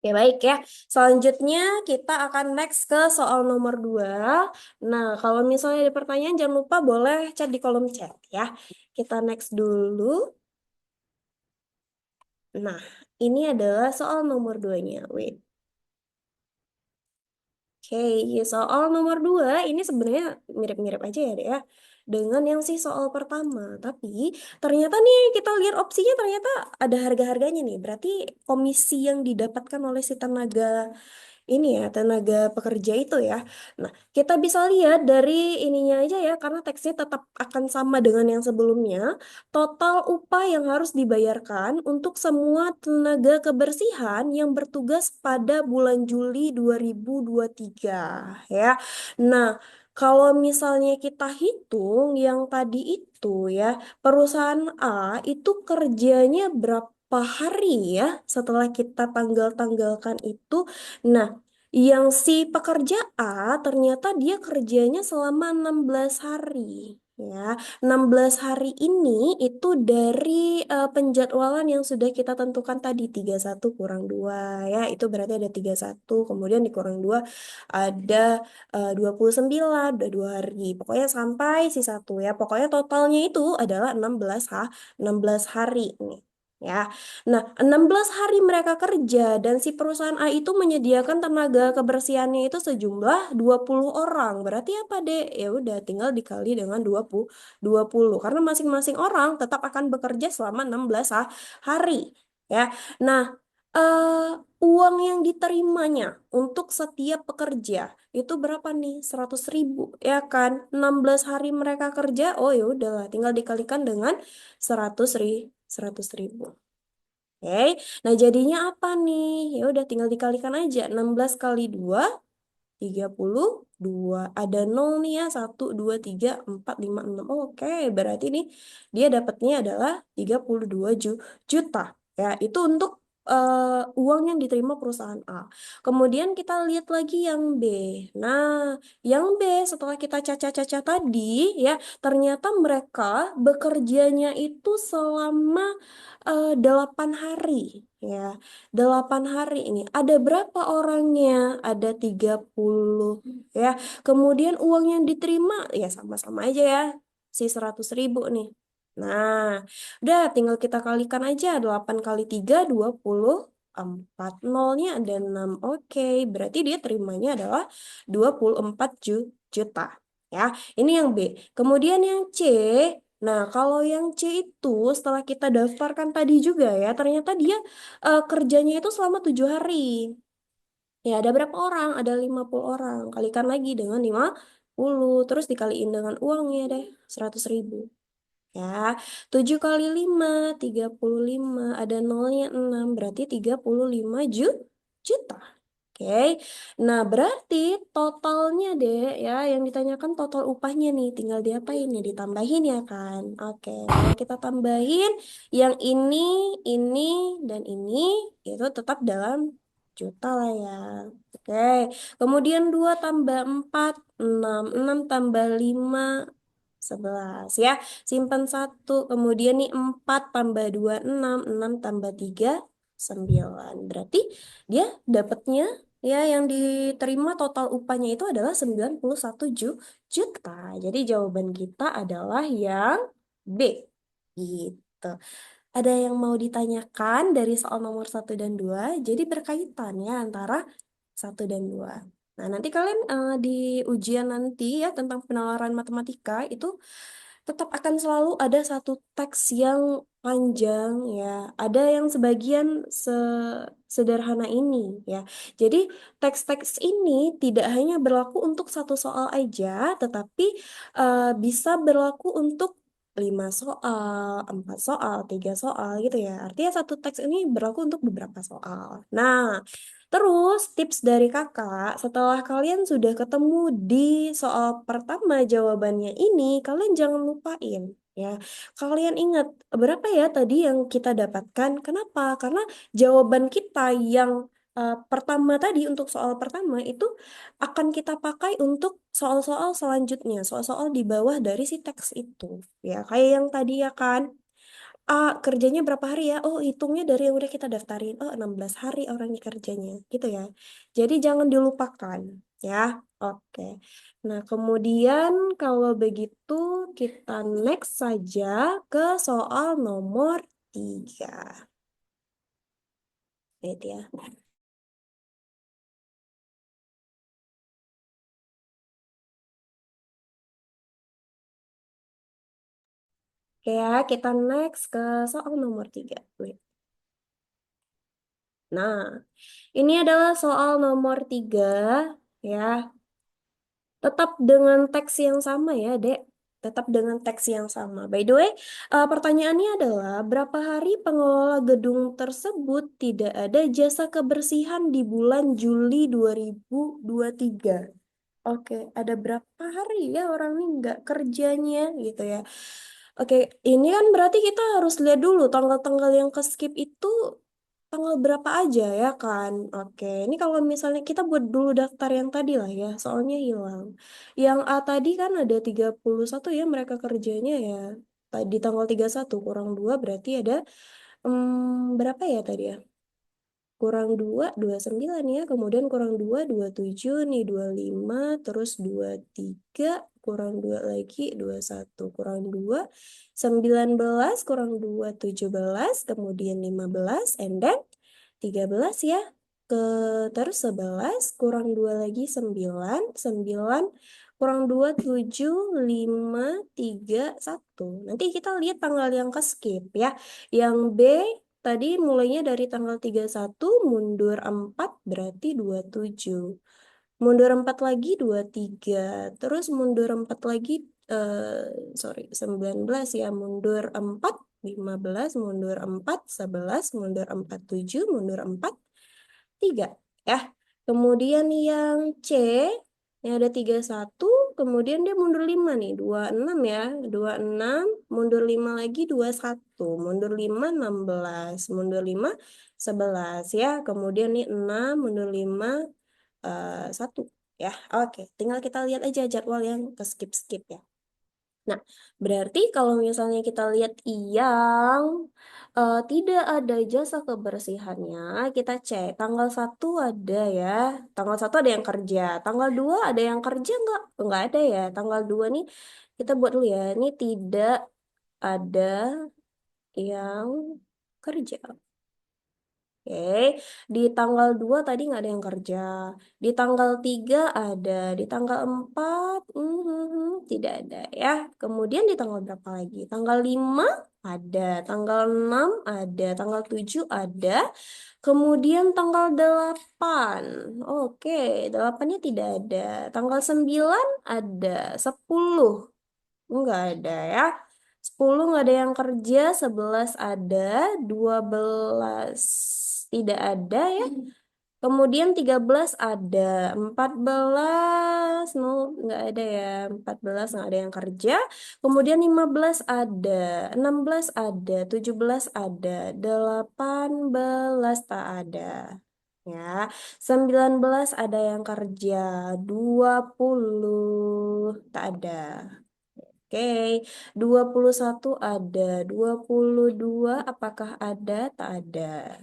Oke, baik ya. Selanjutnya kita akan next ke soal nomor 2. Nah, kalau misalnya ada pertanyaan jangan lupa boleh chat di kolom chat ya. Kita next dulu. Nah, ini adalah soal nomor 2-nya. Wait. Oke, soal nomor 2 ini sebenarnya mirip-mirip aja ya, Dek, ya. Dengan yang si soal pertama. Tapi ternyata nih kita lihat opsinya ternyata ada harga-harganya nih. Berarti komisi yang didapatkan oleh si tenaga ini ya, tenaga pekerja itu ya. Nah, kita bisa lihat dari ininya aja ya, karena teksnya tetap akan sama dengan yang sebelumnya. Total upah yang harus dibayarkan untuk semua tenaga kebersihan yang bertugas pada bulan Juli 2023 ya. Nah, kalau misalnya kita hitung yang tadi itu ya, perusahaan A itu kerjanya berapa hari ya setelah kita tanggal-tanggalkan itu. Nah, yang si pekerja A ternyata dia kerjanya selama 16 hari. Ya, 16 hari ini itu dari penjadwalan yang sudah kita tentukan tadi 31 kurang 2 ya. Itu berarti ada 31 kemudian dikurang 2 ada 29 udah 2 hari. Pokoknya sampai si satu ya. Pokoknya totalnya itu adalah 16 hari nih. Ya. Nah, 16 hari mereka kerja dan si perusahaan A itu menyediakan tenaga kebersihannya itu sejumlah 20 orang. Berarti apa, Dek? Ya udah tinggal dikali dengan 20 karena masing-masing orang tetap akan bekerja selama 16 hari. Ya. Nah, eh, uang yang diterimanya untuk setiap pekerja itu berapa nih? 100.000, ya kan? 16 hari mereka kerja, oh ya udahlah, tinggal dikalikan dengan 100.000. Oke, nah jadinya apa nih? Ya udah tinggal dikalikan aja. 16 kali 2, 32. Ada 0 nih ya. 1, 2, 3, 4, 5, 6. Oke, berarti nih dia dapatnya adalah 32 juta. Ya, itu untuk uang yang diterima perusahaan A. Kemudian kita lihat lagi yang B. Nah, yang B setelah kita caca-caca tadi ya, ternyata mereka bekerjanya itu selama 8 hari ya. 8 hari ini. Ada berapa orangnya? Ada 30 ya. Kemudian uang yang diterima ya sama-sama aja ya. Si 100.000 nih. Nah, udah tinggal kita kalikan aja. 8 kali 3 24. Nolnya ada 6. Oke, berarti dia terimanya adalah 24 juta. Ya, ini yang B. Kemudian yang C. Nah, kalau yang C itu setelah kita daftarkan tadi juga ya, ternyata dia kerjanya itu selama 7 hari. Ya, ada berapa orang? Ada 50 orang. Kalikan lagi dengan 50. Terus dikaliin dengan uangnya deh, 100.000. Ya, 7 kali 5, 35. Ada nolnya 6, berarti 35 juta. Oke, nah berarti totalnya deh ya, yang ditanyakan total upahnya nih, tinggal diapain nih, ditambahin ya kan? Oke, kalau kita tambahin yang ini, dan ini, itu tetap dalam juta lah ya. Oke, kemudian 2 tambah 4, 6, 6 tambah 5, 11 ya. Simpan 1, kemudian nih 4 tambah 2, 6, 6 tambah 3, 9. Berarti dia dapatnya ya yang diterima total upahnya itu adalah 91 juta. Jadi jawaban kita adalah yang B. Gitu. Ada yang mau ditanyakan dari soal nomor 1 dan 2? Jadi berkaitan ya antara 1 dan 2. Nah, nanti kalian di ujian nanti ya tentang penalaran matematika itu tetap akan selalu ada satu teks yang panjang ya. Ada yang sebagian sederhana ini ya. Jadi teks-teks ini tidak hanya berlaku untuk satu soal aja, tetapi bisa berlaku untuk 5 soal, 4 soal, 3 soal gitu ya. Artinya satu teks ini berlaku untuk beberapa soal. Nah, terus tips dari kakak, setelah kalian sudah ketemu di soal pertama jawabannya ini, kalian jangan lupain ya. Kalian ingat berapa ya tadi yang kita dapatkan? Kenapa? Karena jawaban kita yang pertama tadi untuk soal pertama itu akan kita pakai untuk soal-soal selanjutnya, soal-soal di bawah dari si teks itu. Ya, kayak yang tadi ya kan. Kerjanya berapa hari ya? Oh, hitungnya dari yang udah kita daftarin. Oh, 16 hari orangnya kerjanya. Gitu ya. Jadi jangan dilupakan. Ya, oke. Nah, kemudian kalau begitu kita next saja ke soal nomor 3. Wait ya. Oke ya, kita next ke soal nomor 3. Wait. Nah, ini adalah soal nomor 3 ya. Tetap dengan teks yang sama ya, Dek. Tetap dengan teks yang sama. By the way, pertanyaannya adalah berapa hari pengelola gedung tersebut tidak ada jasa kebersihan di bulan Juli 2023? Oke, ada berapa hari ya orang ini nggak kerjanya gitu ya. Oke, ini kan berarti kita harus lihat dulu tanggal-tanggal yang ke skip itu tanggal berapa aja ya kan. Oke, ini kalau misalnya kita buat dulu daftar yang tadi lah ya, soalnya hilang. Yang A tadi kan ada 31 ya mereka kerjanya ya. Tadi tanggal 31 kurang 2 berarti ada berapa ya tadi ya? Kurang 2 29 ya. Kemudian kurang 2 27 nih 25 terus 23 kurang 2 lagi 21 kurang 2 19 kurang 2 17 kemudian 15 and then 13 ya. Ke terus 11 kurang 2 lagi 9 9 kurang 2 7 5 3 1. Nanti kita lihat tanggal yang ke skip ya. Yang B tadi mulainya dari tanggal 31 mundur 4 berarti 27. Mundur 4 lagi 23. Terus mundur 4 lagi sorry 19 ya. Mundur 4 15 mundur 4 11 mundur 4 7 mundur 4 3 ya. Kemudian yang C yang ada 31 kemudian dia mundur 5 nih 26 ya 26 mundur 5 lagi 21 mundur 5 16 mundur 5 11 ya. Kemudian nih 6 mundur 5 1 ya. Oke, tinggal kita lihat aja jadwal yang ke skip-skip ya. Nah, berarti kalau misalnya kita lihat yang tidak ada jasa kebersihannya, kita cek. Tanggal 1 ada ya. Tanggal 1 ada yang kerja. Tanggal 2 ada yang kerja nggak? Nggak ada ya. Tanggal 2 nih, kita buat dulu ya. Ini tidak ada yang kerja. Oke, di tanggal 2 tadi nggak ada yang kerja. Di tanggal 3 ada. Di tanggal 4 tidak ada ya. Kemudian di tanggal berapa lagi? Tanggal 5 ada. Tanggal 6 ada. Tanggal 7 ada. Kemudian tanggal 8. Oke, 8-nya tidak ada. Tanggal 9 ada. 10 enggak ada ya. 10 nggak ada yang kerja, 11 ada, 12 tidak ada ya. Kemudian 13 ada, 14 no nggak ada ya, 14 nggak ada yang kerja. Kemudian 15 ada, 16 ada, 17 ada, 18 tak ada. Ya, 19 ada yang kerja, 20 tak ada. Oke, 21 ada, 22 apakah ada? Tak ada.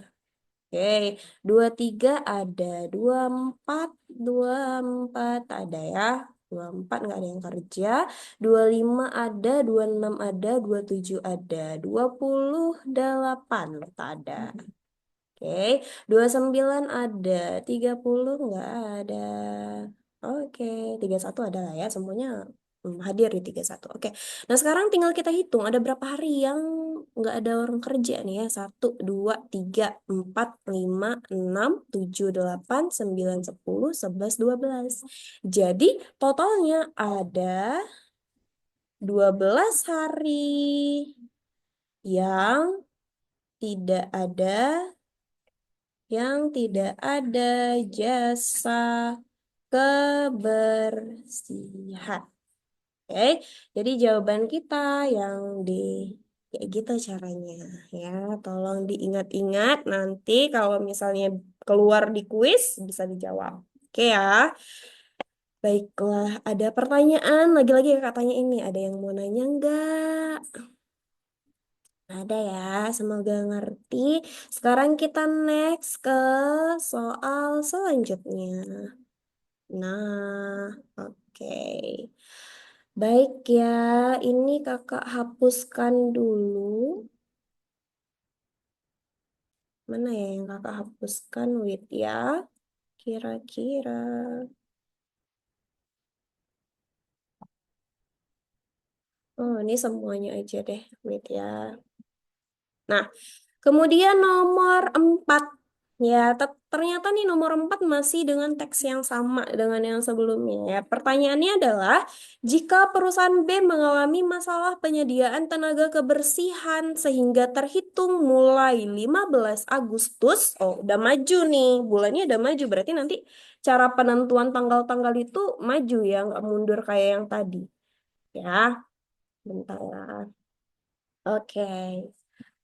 Oke, 23 ada, 24 24 tak ada ya. 24 nggak ada yang kerja, 25 ada, 26 ada, 27 ada, 28 tak ada. Oke, 29 ada, 30 nggak ada. Oke, 31 ada lah ya, semuanya hadir di 31. Oke, nah sekarang tinggal kita hitung ada berapa hari yang nggak ada orang kerja nih ya. 1, 2, 3, 4, 5, 6, 7, 8, 9, 10, 11, 12. Jadi totalnya ada 12 hari yang tidak ada jasa kebersihan. Oke, jadi jawaban kita yang di kayak gitu caranya ya. Tolong diingat-ingat nanti kalau misalnya keluar di kuis bisa dijawab. Oke ya. Baiklah, ada pertanyaan lagi-lagi katanya ini. Ada yang mau nanya enggak? Ada ya, semoga ngerti. Sekarang kita next ke soal selanjutnya. Nah, oke. Baik ya, ini kakak hapuskan dulu. Mana ya yang kakak hapuskan, wait ya. Kira-kira. Oh, ini semuanya aja deh, wait ya. Nah, kemudian nomor 4. Ya, ternyata nih nomor 4 masih dengan teks yang sama dengan yang sebelumnya ya. Pertanyaannya adalah, jika perusahaan B mengalami masalah penyediaan tenaga kebersihan sehingga terhitung mulai 15 Agustus, oh udah maju nih, bulannya udah maju, berarti nanti cara penentuan tanggal-tanggal itu maju ya, nggak mundur kayak yang tadi. Ya, bentar ya. Oke.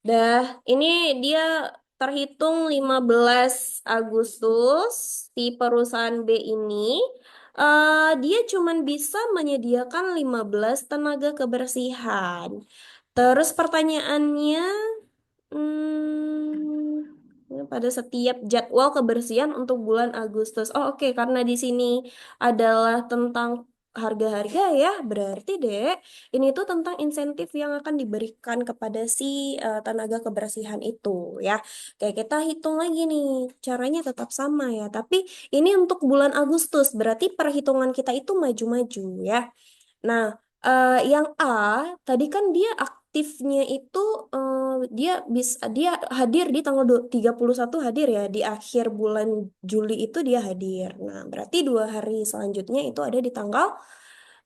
Dah, ini dia terhitung 15 Agustus si perusahaan B ini dia cuman bisa menyediakan 15 tenaga kebersihan. Terus pertanyaannya, pada setiap jadwal kebersihan untuk bulan Agustus. Oh, oke, karena di sini adalah tentang harga-harga ya, berarti deh ini tuh tentang insentif yang akan diberikan kepada si tenaga kebersihan itu ya. Kayak kita hitung lagi nih, caranya tetap sama ya, tapi ini untuk bulan Agustus, berarti perhitungan kita itu maju-maju ya. Nah, yang A tadi kan dia aktifnya itu dia hadir di tanggal 31 hadir ya, di akhir bulan Juli itu dia hadir. Nah, berarti 2 hari selanjutnya itu ada di tanggal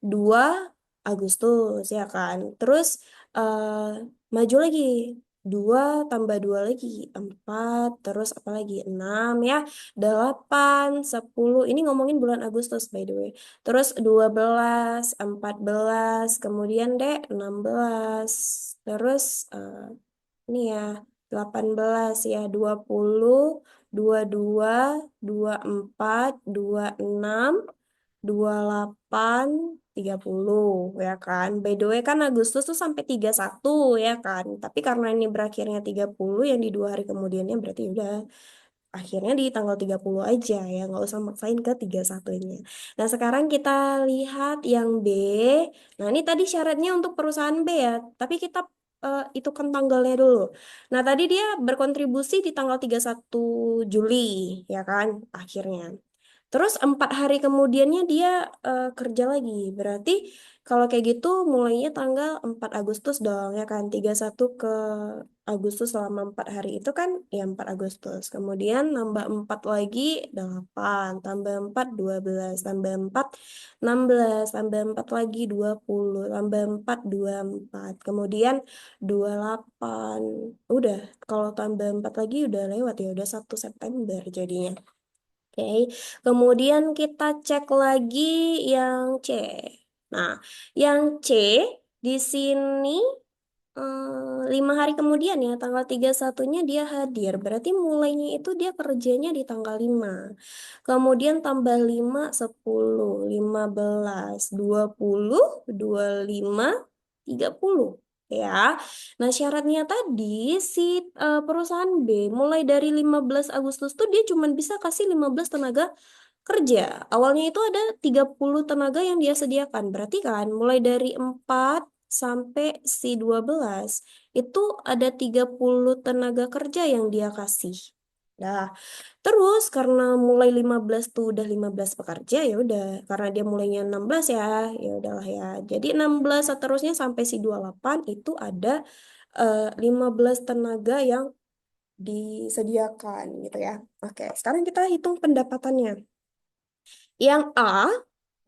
2 Agustus ya kan. Terus maju lagi, 2 tambah 2 lagi 4, terus apa lagi 6 ya, 8, 10. Ini ngomongin bulan Agustus by the way. Terus 12, 14, kemudian deh 16. Terus ini ya 18 ya, 20, 22, 24, 26, 28, 30 ya kan. By the way kan Agustus tuh sampai 31 ya kan. Tapi karena ini berakhirnya 30 yang di 2 hari kemudiannya berarti udah akhirnya di tanggal 30 aja ya, nggak usah maksain ke 31-nya. Nah, sekarang kita lihat yang B. Nah, ini tadi syaratnya untuk perusahaan B ya, tapi kita hitungkan tanggalnya dulu. Nah, tadi dia berkontribusi di tanggal 31 Juli, ya kan, akhirnya. Terus 4 hari kemudiannya dia kerja lagi. Berarti kalau kayak gitu mulainya tanggal 4 Agustus dong ya kan. 31 ke Agustus selama 4 hari itu kan ya 4 Agustus. Kemudian nambah 4 lagi 8. Tambah 4 12. Tambah 4 16. Tambah 4 lagi 20. Tambah 4 24. Kemudian 28. Udah kalau tambah 4 lagi udah lewat ya. Udah 1 September jadinya. Oke, kemudian kita cek lagi yang C. Nah, yang C di sini 5 hari kemudian ya, tanggal 31-nya dia hadir. Berarti mulainya itu dia kerjanya di tanggal 5. Kemudian tambah 5, 10, 15, 20, 25, 30. Ya, nah syaratnya tadi si perusahaan B mulai dari 15 Agustus tuh dia cuma bisa kasih 15 tenaga kerja. Awalnya itu ada 30 tenaga yang dia sediakan. Berarti kan mulai dari 4 sampai si 12 itu ada 30 tenaga kerja yang dia kasih. Nah, terus karena mulai 15 tuh udah 15 pekerja ya udah, karena dia mulainya 16 ya, ya udahlah ya. Jadi 16 seterusnya sampai si 28 itu ada 15 tenaga yang disediakan gitu ya. Oke, sekarang kita hitung pendapatannya. Yang A,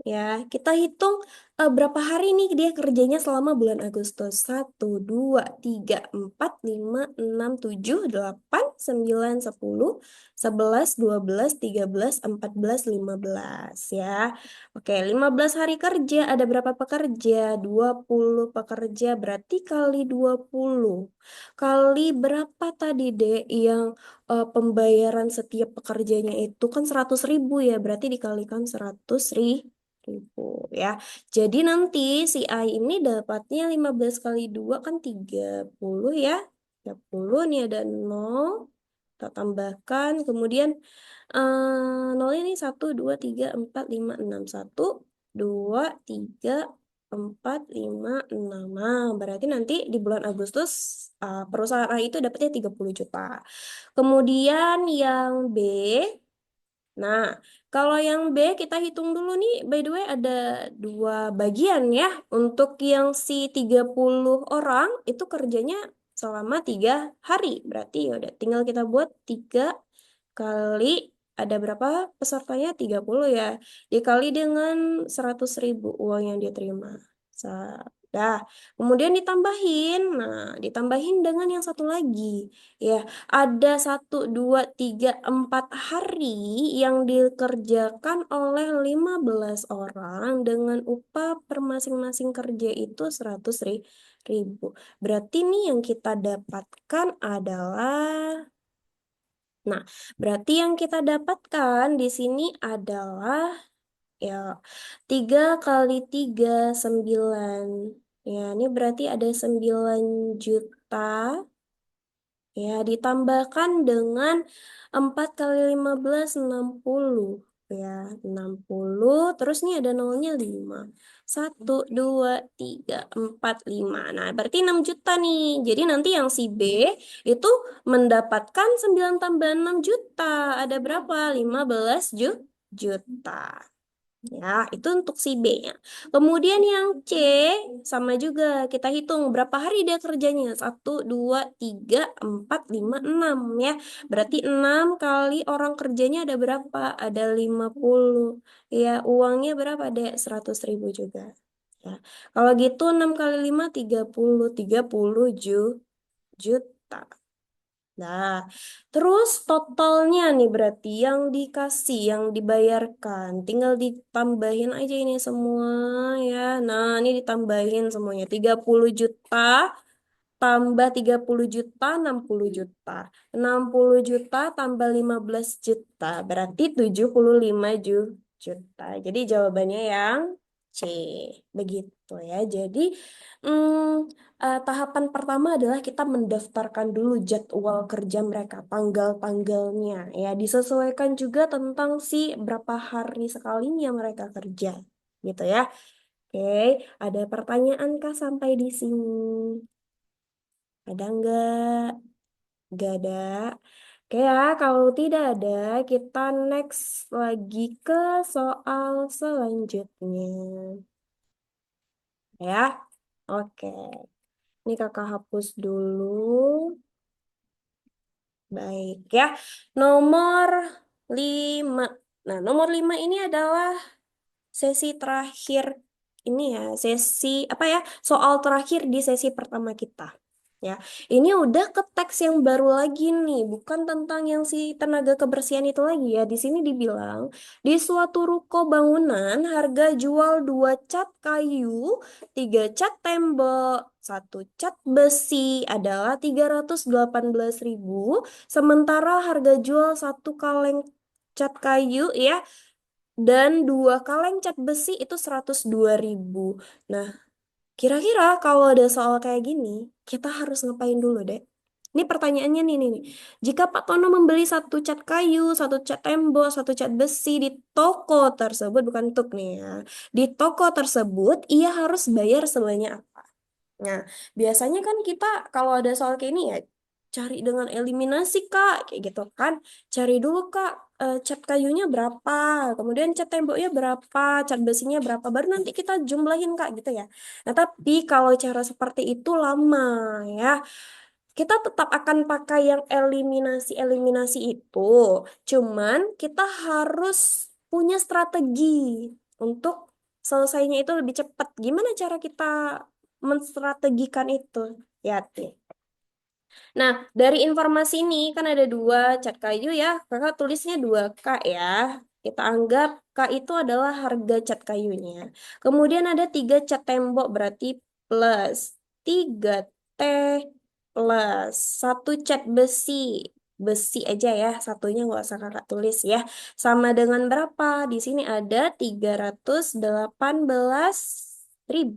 ya, kita hitung berapa hari nih dia kerjanya selama bulan Agustus. 1, 2, 3, 4, 5, 6, 7, 8, 9, 10, 11, 12, 13, 14, 15 ya. Oke, 15 hari kerja ada berapa pekerja? 20 pekerja berarti kali 20. Kali berapa tadi deh yang pembayaran setiap pekerjanya itu kan 100 ribu ya, berarti dikalikan 100 ribu. ribu ya. Jadi nanti si A ini dapatnya 15 kali 2 kan 30 ya. 30 nih ada 0. Kita tambahkan. Kemudian nolnya ini 1, 2, 3, 4, 5, 6. 1, 2, 3, 4, 5, 6. Nah, berarti nanti di bulan Agustus perusahaan A itu dapatnya 30 juta. Kemudian yang B. Nah, kalau yang B kita hitung dulu nih, by the way ada dua bagian ya. Untuk yang si 30 orang itu kerjanya selama 3 hari. Berarti ya udah tinggal kita buat 3 kali, ada berapa pesertanya? 30 ya. Dikali dengan 100 ribu uang yang dia terima. Dah, kemudian ditambahin. Nah, ditambahin dengan yang satu lagi. Ya, ada 1, 2, 3, 4 hari yang dikerjakan oleh 15 orang dengan upah per masing-masing kerja itu 100 ribu. Berarti nih yang kita dapatkan adalah, nah, berarti yang kita dapatkan di sini adalah ya 3 kali 3, 9. Ya, ini berarti ada 9 juta. Ya, ditambahkan dengan 4 kali 15 60. Ya, 60. Terus nih ada nolnya 5. 1, 2, 3, 4, 5. Nah, berarti 6 juta nih. Jadi nanti yang si B itu mendapatkan 9 tambah 6 juta. Ada berapa? 15 juta. Ya, itu untuk si B-nya. Kemudian yang C, sama juga. Kita hitung berapa hari dia kerjanya. 1, 2, 3, 4, 5, 6 ya. Berarti 6 kali orang kerjanya ada berapa? Ada 50. Ya, uangnya berapa, Dek? 100 ribu juga. Ya. Kalau gitu 6 kali 5, 30. 30 juta. Nah, terus totalnya nih berarti yang dikasih, yang dibayarkan, tinggal ditambahin aja ini semua ya. Nah, ini ditambahin semuanya 30 juta tambah 30 juta 60 juta. 60 juta tambah 15 juta berarti 75 juta. Jadi jawabannya yang C. Begitu ya. Jadi tahapan pertama adalah kita mendaftarkan dulu jadwal kerja mereka, tanggal-tanggalnya ya, disesuaikan juga tentang si berapa hari sekalinya mereka kerja. Gitu ya. Oke, ada pertanyaan kah sampai di sini? Ada nggak? Nggak ada. Oke ya, kalau tidak ada, kita next lagi ke soal selanjutnya. Ya, oke. Ini kakak hapus dulu. Baik ya. Nomor 5. Nah, nomor 5 ini adalah sesi terakhir ini ya, sesi apa ya? Soal terakhir di sesi pertama kita. Ya, ini udah ke teks yang baru lagi nih, bukan tentang yang si tenaga kebersihan itu lagi ya. Di sini dibilang, di suatu ruko bangunan harga jual 2 cat kayu, 3 cat tembok, 1 cat besi adalah 318 ribu. Sementara harga jual 1 kaleng cat kayu ya dan 2 kaleng cat besi itu 102 ribu. Nah, kira-kira kalau ada soal kayak gini, kita harus ngapain dulu, Dek? Ini pertanyaannya nih. Jika Pak Tono membeli 1 cat kayu, 1 cat tembok, 1 cat besi di toko tersebut, bukan tuk nih ya, di toko tersebut, ia harus bayar sebanyak apa? Nah, biasanya kan kita kalau ada soal kayak ini ya, cari dengan eliminasi, Kak, kayak gitu kan. Cari dulu, Kak, cat kayunya berapa, kemudian cat temboknya berapa, cat besinya berapa, baru nanti kita jumlahin, Kak, gitu ya. Nah, tapi kalau cara seperti itu lama ya. Kita tetap akan pakai yang eliminasi-eliminasi itu. Cuman kita harus punya strategi untuk selesainya itu lebih cepat. Gimana cara kita menstrategikan itu? Ya, Ti. Nah, dari informasi ini kan ada 2 cat kayu ya. Kakak tulisnya 2K ya. Kita anggap K itu adalah harga cat kayunya. Kemudian ada 3 cat tembok berarti plus 3T plus 1 cat besi. besi aja ya, satunya nggak usah kakak tulis ya. Sama dengan berapa? Di sini ada 318.000.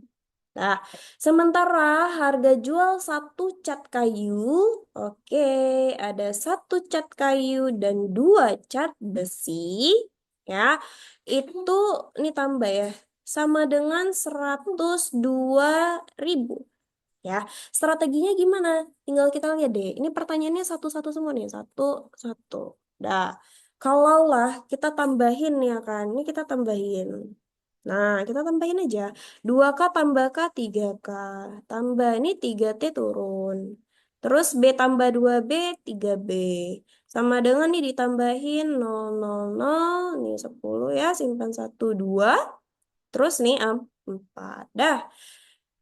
Nah, sementara harga jual satu cat kayu, oke, ada satu cat kayu dan dua cat besi, ya, itu ini tambah ya, sama dengan 102.000. Ya, strateginya gimana? Tinggal kita lihat deh. Ini pertanyaannya satu-satu semua nih, satu, satu. Dah, kalaulah kita tambahin ya kan, ini kita tambahin. Nah, kita tambahin aja. 2K tambah K, 3K. Tambah ini 3T turun. Terus B tambah 2B, 3B. Sama dengan nih ditambahin 000, nih 10 ya, simpan 1, 2. Terus nih 4. Dah,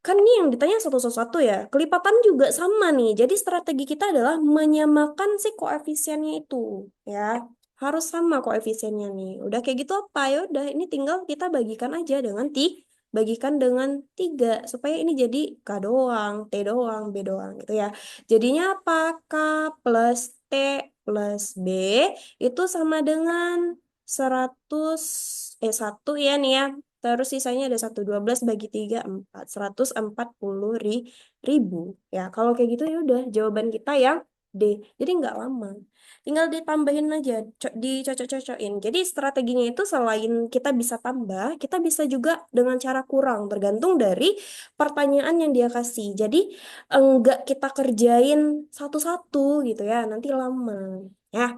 kan ini yang ditanya satu-satu ya. Kelipatan juga sama nih. Jadi strategi kita adalah menyamakan si koefisiennya itu, ya. Harus sama koefisiennya nih. Udah kayak gitu apa ya? Udah ini tinggal kita bagikan aja dengan bagikan dengan 3 supaya ini jadi K doang, T doang, B doang gitu ya. Jadinya apa? K plus T plus B itu sama dengan 100 1 ya nih ya. Terus sisanya ada 112 bagi 3 4 140.000. Ya, kalau kayak gitu ya udah jawaban kita yang D. Jadi nggak lama. Tinggal ditambahin aja, dicocok-cocokin. Jadi strateginya itu selain kita bisa tambah, kita bisa juga dengan cara kurang, tergantung dari pertanyaan yang dia kasih. Jadi enggak kita kerjain satu-satu gitu ya, nanti lama. Ya,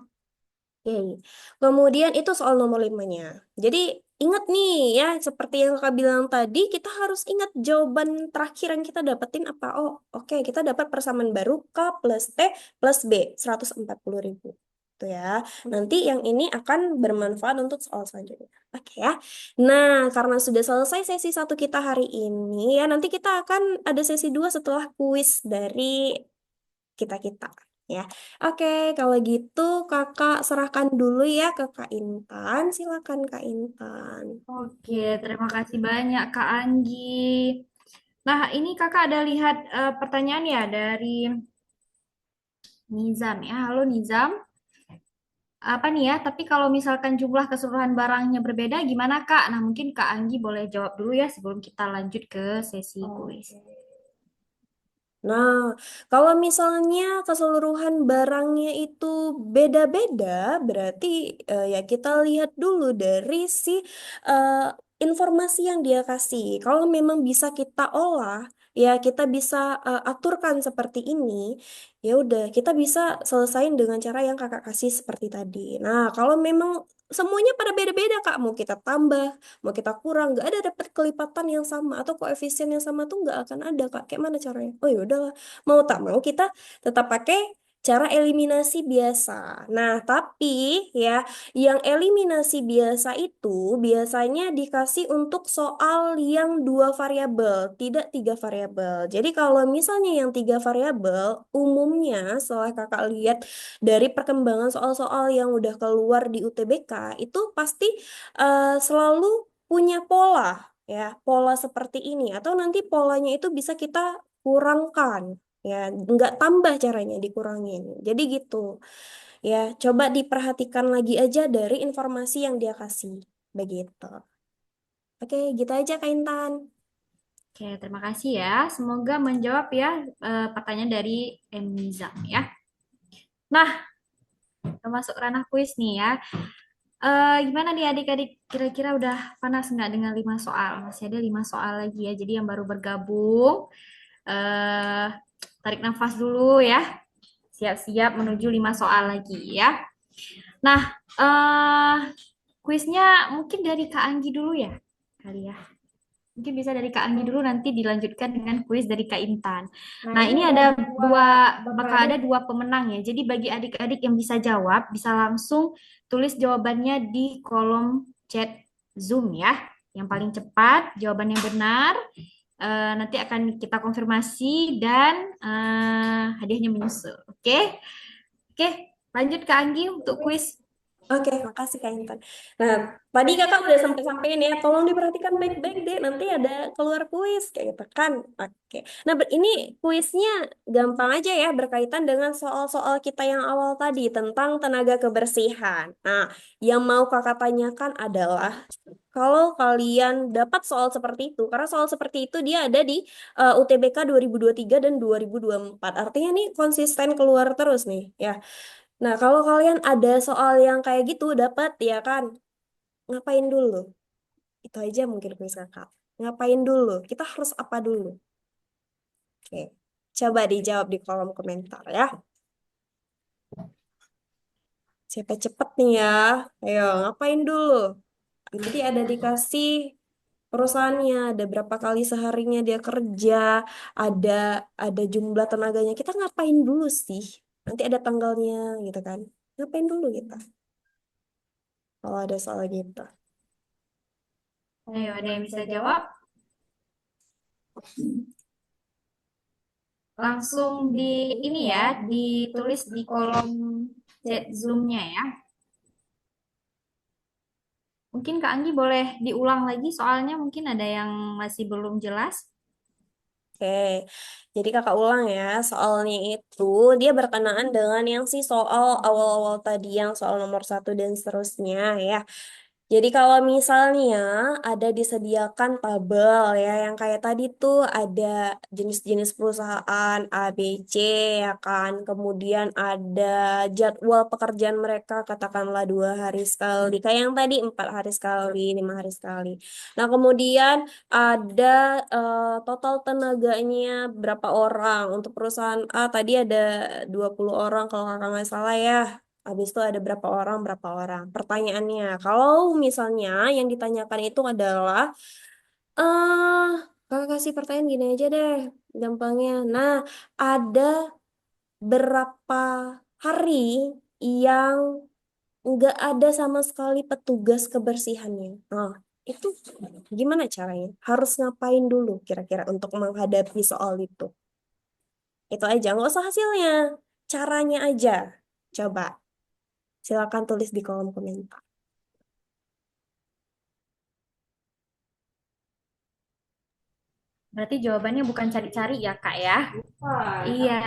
oke. Kemudian itu soal nomor limanya. Jadi ingat nih ya, seperti yang kakak bilang tadi, kita harus ingat jawaban terakhir yang kita dapetin apa. Oh, oke, kita dapat persamaan baru K plus T plus B, 140.000. Itu ya. Nanti yang ini akan bermanfaat untuk soal selanjutnya. Oke ya. Nah, karena sudah selesai sesi satu kita hari ini, ya nanti kita akan ada sesi dua setelah kuis dari kita-kita. Ya, oke, kalau gitu kakak serahkan dulu ya ke Kak Intan. Silakan Kak Intan. Oke, terima kasih banyak Kak Anggi. Nah, ini Kakak ada lihat pertanyaan ya dari Nizam ya. Halo Nizam. Apa nih ya? Tapi kalau misalkan jumlah keseluruhan barangnya berbeda, gimana Kak? Nah, mungkin Kak Anggi boleh jawab dulu ya sebelum kita lanjut ke sesi kuis. Oke. Nah, kalau misalnya keseluruhan barangnya itu beda-beda, berarti ya kita lihat dulu dari si eh, informasi yang dia kasih. Kalau memang bisa kita olah, ya kita bisa aturkan seperti ini, ya udah kita bisa selesain dengan cara yang kakak kasih seperti tadi. Nah, kalau memang semuanya pada beda-beda Kak, mau kita tambah, mau kita kurang, nggak ada dapat kelipatan yang sama atau koefisien yang sama tuh nggak akan ada Kak. Kayak mana caranya? Oh ya udahlah, mau tak mau kita tetap pakai cara eliminasi biasa. Nah, tapi ya yang eliminasi biasa itu biasanya dikasih untuk soal yang dua variabel, tidak tiga variabel. Jadi kalau misalnya yang tiga variabel, umumnya setelah kakak lihat dari perkembangan soal-soal yang udah keluar di UTBK, itu pasti selalu punya pola, ya, pola seperti ini. Atau nanti polanya itu bisa kita kurangkan. Ya, nggak tambah caranya dikurangin. Jadi gitu. Ya, coba diperhatikan lagi aja dari informasi yang dia kasih. Begitu. Oke, gitu aja Kak Intan. Oke, terima kasih ya. Semoga menjawab ya pertanyaan dari M. Nizam ya. Nah, kita masuk ranah kuis nih ya. Gimana nih adik-adik? Kira-kira udah panas nggak dengan 5 soal? Masih ada 5 soal lagi ya. Jadi yang baru bergabung, eh tarik nafas dulu ya. Siap-siap menuju 5 soal lagi ya. Nah, kuisnya mungkin dari Kak Anggi dulu ya, kali ya. Mungkin bisa dari Kak Anggi dulu nanti dilanjutkan dengan kuis dari Kak Intan. Nah, Nah, ini ini ada ada dua, dua, bakal bakal ada. ada 2 pemenang ya. Jadi bagi adik-adik yang bisa jawab, bisa langsung tulis jawabannya di kolom chat Zoom ya. Yang paling cepat, jawaban yang benar, nanti akan kita konfirmasi dan hadiahnya menyusul. Oke? Oke, lanjut Kak Anggi untuk kuis. Oke, makasih Kak Intan. Nah, tadi kakak udah sampai-sampein ya, tolong diperhatikan baik-baik deh, nanti ada keluar kuis, kayak gitu kan. Oke, nah ini kuisnya gampang aja ya, berkaitan dengan soal-soal kita yang awal tadi, tentang tenaga kebersihan. Nah, yang mau kakak tanyakan adalah, kalau kalian dapat soal seperti itu, karena soal seperti itu dia ada di UTBK 2023 dan 2024, artinya nih konsisten keluar terus nih, ya. Nah, kalau kalian ada soal yang kayak gitu dapat ya kan, ngapain dulu? Itu aja mungkin kuis kakak. Ngapain dulu? Kita harus apa dulu? Oke. Coba dijawab di kolom komentar ya. Siapa cepet nih ya? Ayo, ngapain dulu? Nanti ada dikasih perusahaannya, ada berapa kali seharinya dia kerja, ada ada jumlah tenaganya. Kita ngapain dulu sih? Nanti ada tanggalnya gitu kan. Ngapain dulu kita? Kalau ada soal gitu. Ayo, ada yang bisa jawab? Langsung di ini ya, ditulis di kolom chat Zoom-nya ya. Mungkin Kak Anggi boleh diulang lagi soalnya mungkin ada yang masih belum jelas. Oke, jadi kakak ulang ya, soalnya itu dia berkenaan dengan yang si soal awal-awal tadi, yang soal nomor satu dan seterusnya ya. Jadi kalau misalnya ada disediakan tabel ya, yang kayak tadi tuh ada jenis-jenis perusahaan A, B, C ya kan. Kemudian ada jadwal pekerjaan mereka, katakanlah 2 hari sekali. Kayak yang tadi 4 hari sekali, 5 hari sekali. Nah kemudian ada total tenaganya berapa orang. Untuk perusahaan A tadi ada 20 orang kalau kakak nggak salah ya. Habis itu ada berapa orang, berapa orang. Pertanyaannya, kalau misalnya yang ditanyakan itu adalah, eh, kakak kasih pertanyaan gini aja deh, gampangnya. Nah, ada berapa hari yang nggak ada sama sekali petugas kebersihannya? Nah, itu gimana caranya? Harus ngapain dulu kira-kira untuk menghadapi soal itu? Itu aja, nggak usah hasilnya. Caranya aja. Coba, silakan tulis di kolom komentar. Berarti jawabannya bukan cari-cari ya, Kak ya? Wah. Iya,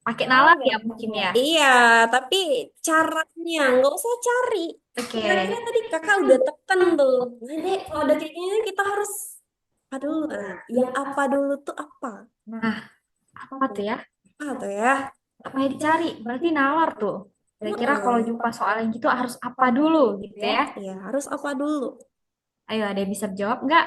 pakai nalar ya mungkin ya. Iya, tapi caranya nggak usah cari. Oke. Kira-kira tadi kakak udah tekan tuh. Nah, Dek, kalau ada kayak gini kita harus apa dulu? Nah, yang apa dulu tuh apa? Nah, apa tuh ya? Apa tuh ya? Apa yang dicari? Berarti nalar tuh. Kira-kira kalau Heeh. jumpa soal yang gitu harus apa dulu gitu ya? Iya, harus apa dulu? Ayo, ada yang bisa jawab nggak?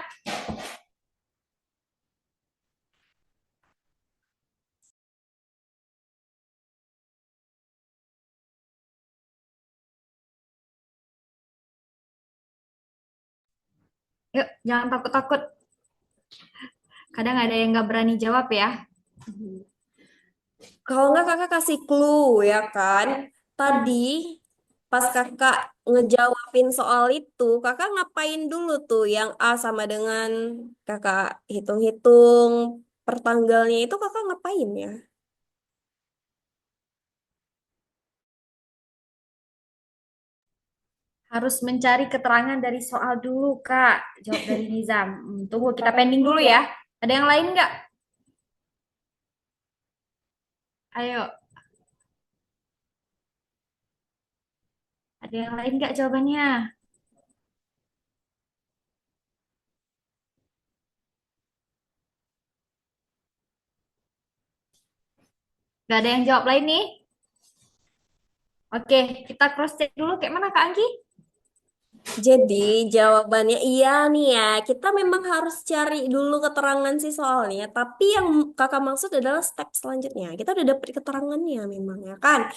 Yuk, jangan takut-takut. Kadang ada yang nggak berani jawab ya. Kalau nggak kakak kasih clue ya kan? Tadi pas kakak ngejawabin soal itu, kakak ngapain dulu tuh yang A sama dengan kakak hitung-hitung pertanggalnya itu kakak ngapain ya? Harus mencari keterangan dari soal dulu, Kak. Jawab dari Nizam. Tunggu, kita pending dulu ya. Ada yang lain nggak? Ayo, ada yang lain nggak jawabannya? Nggak ada yang jawab lain nih? Oke, kita cross check dulu. Kayak mana, Kak Anggi? Jadi jawabannya iya nih ya, kita memang harus cari dulu keterangan sih soalnya. Tapi yang kakak maksud adalah step selanjutnya. Kita udah dapet keterangannya memang ya kan.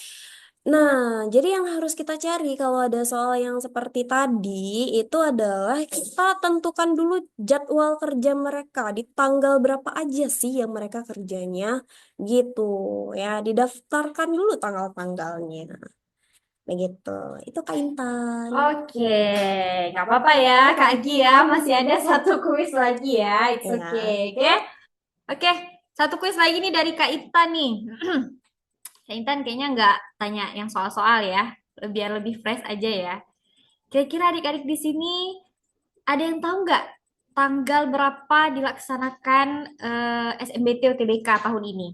Nah, jadi yang harus kita cari kalau ada soal yang seperti tadi itu adalah kita tentukan dulu jadwal kerja mereka. Di tanggal berapa aja sih yang mereka kerjanya gitu ya. Didaftarkan dulu tanggal-tanggalnya. Begitu. Itu Kak Intan. Oke, nggak apa-apa ya, Kak Anggi ya. Masih ada satu kuis lagi ya. It's okay, Ya. oke? Oke, satu kuis lagi nih dari Kak Intan nih. Kak Intan kayaknya nggak tanya yang soal-soal ya. biar lebih fresh aja ya. Kira-kira adik-adik di sini ada yang tahu nggak tanggal berapa dilaksanakan SMBT UTBK tahun ini?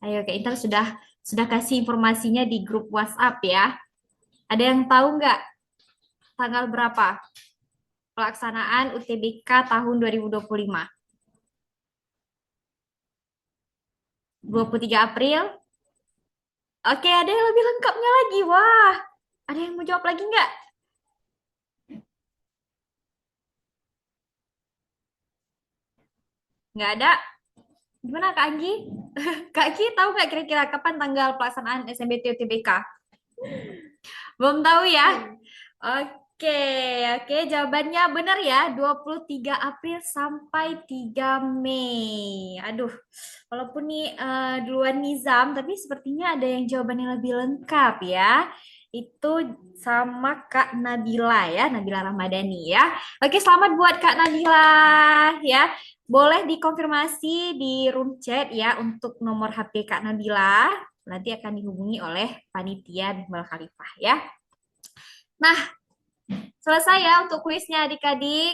Ayo, Kak Intan sudah kasih informasinya di grup WhatsApp ya. Ada yang tahu nggak tanggal berapa pelaksanaan UTBK tahun 2025? 23 April? Oke, ada yang lebih lengkapnya lagi. Wah, ada yang mau jawab lagi nggak? Nggak ada. Gimana Kak Anggi? Kak Anggi tahu nggak kira-kira kapan tanggal pelaksanaan SMBT UTBK? Belum tahu ya? Oke, oke, jawabannya benar ya. 23 April sampai 3 Mei. Aduh, walaupun nih duluan Nizam, tapi sepertinya ada yang jawabannya lebih lengkap ya. Itu sama Kak Nabila ya, Nabila Ramadhani ya. Oke, selamat buat Kak Nabila ya. Boleh dikonfirmasi di room chat ya untuk nomor HP Kak Nabila. Nanti akan dihubungi oleh panitia Bimbel Khalifah ya. Nah, selesai ya untuk kuisnya adik-adik.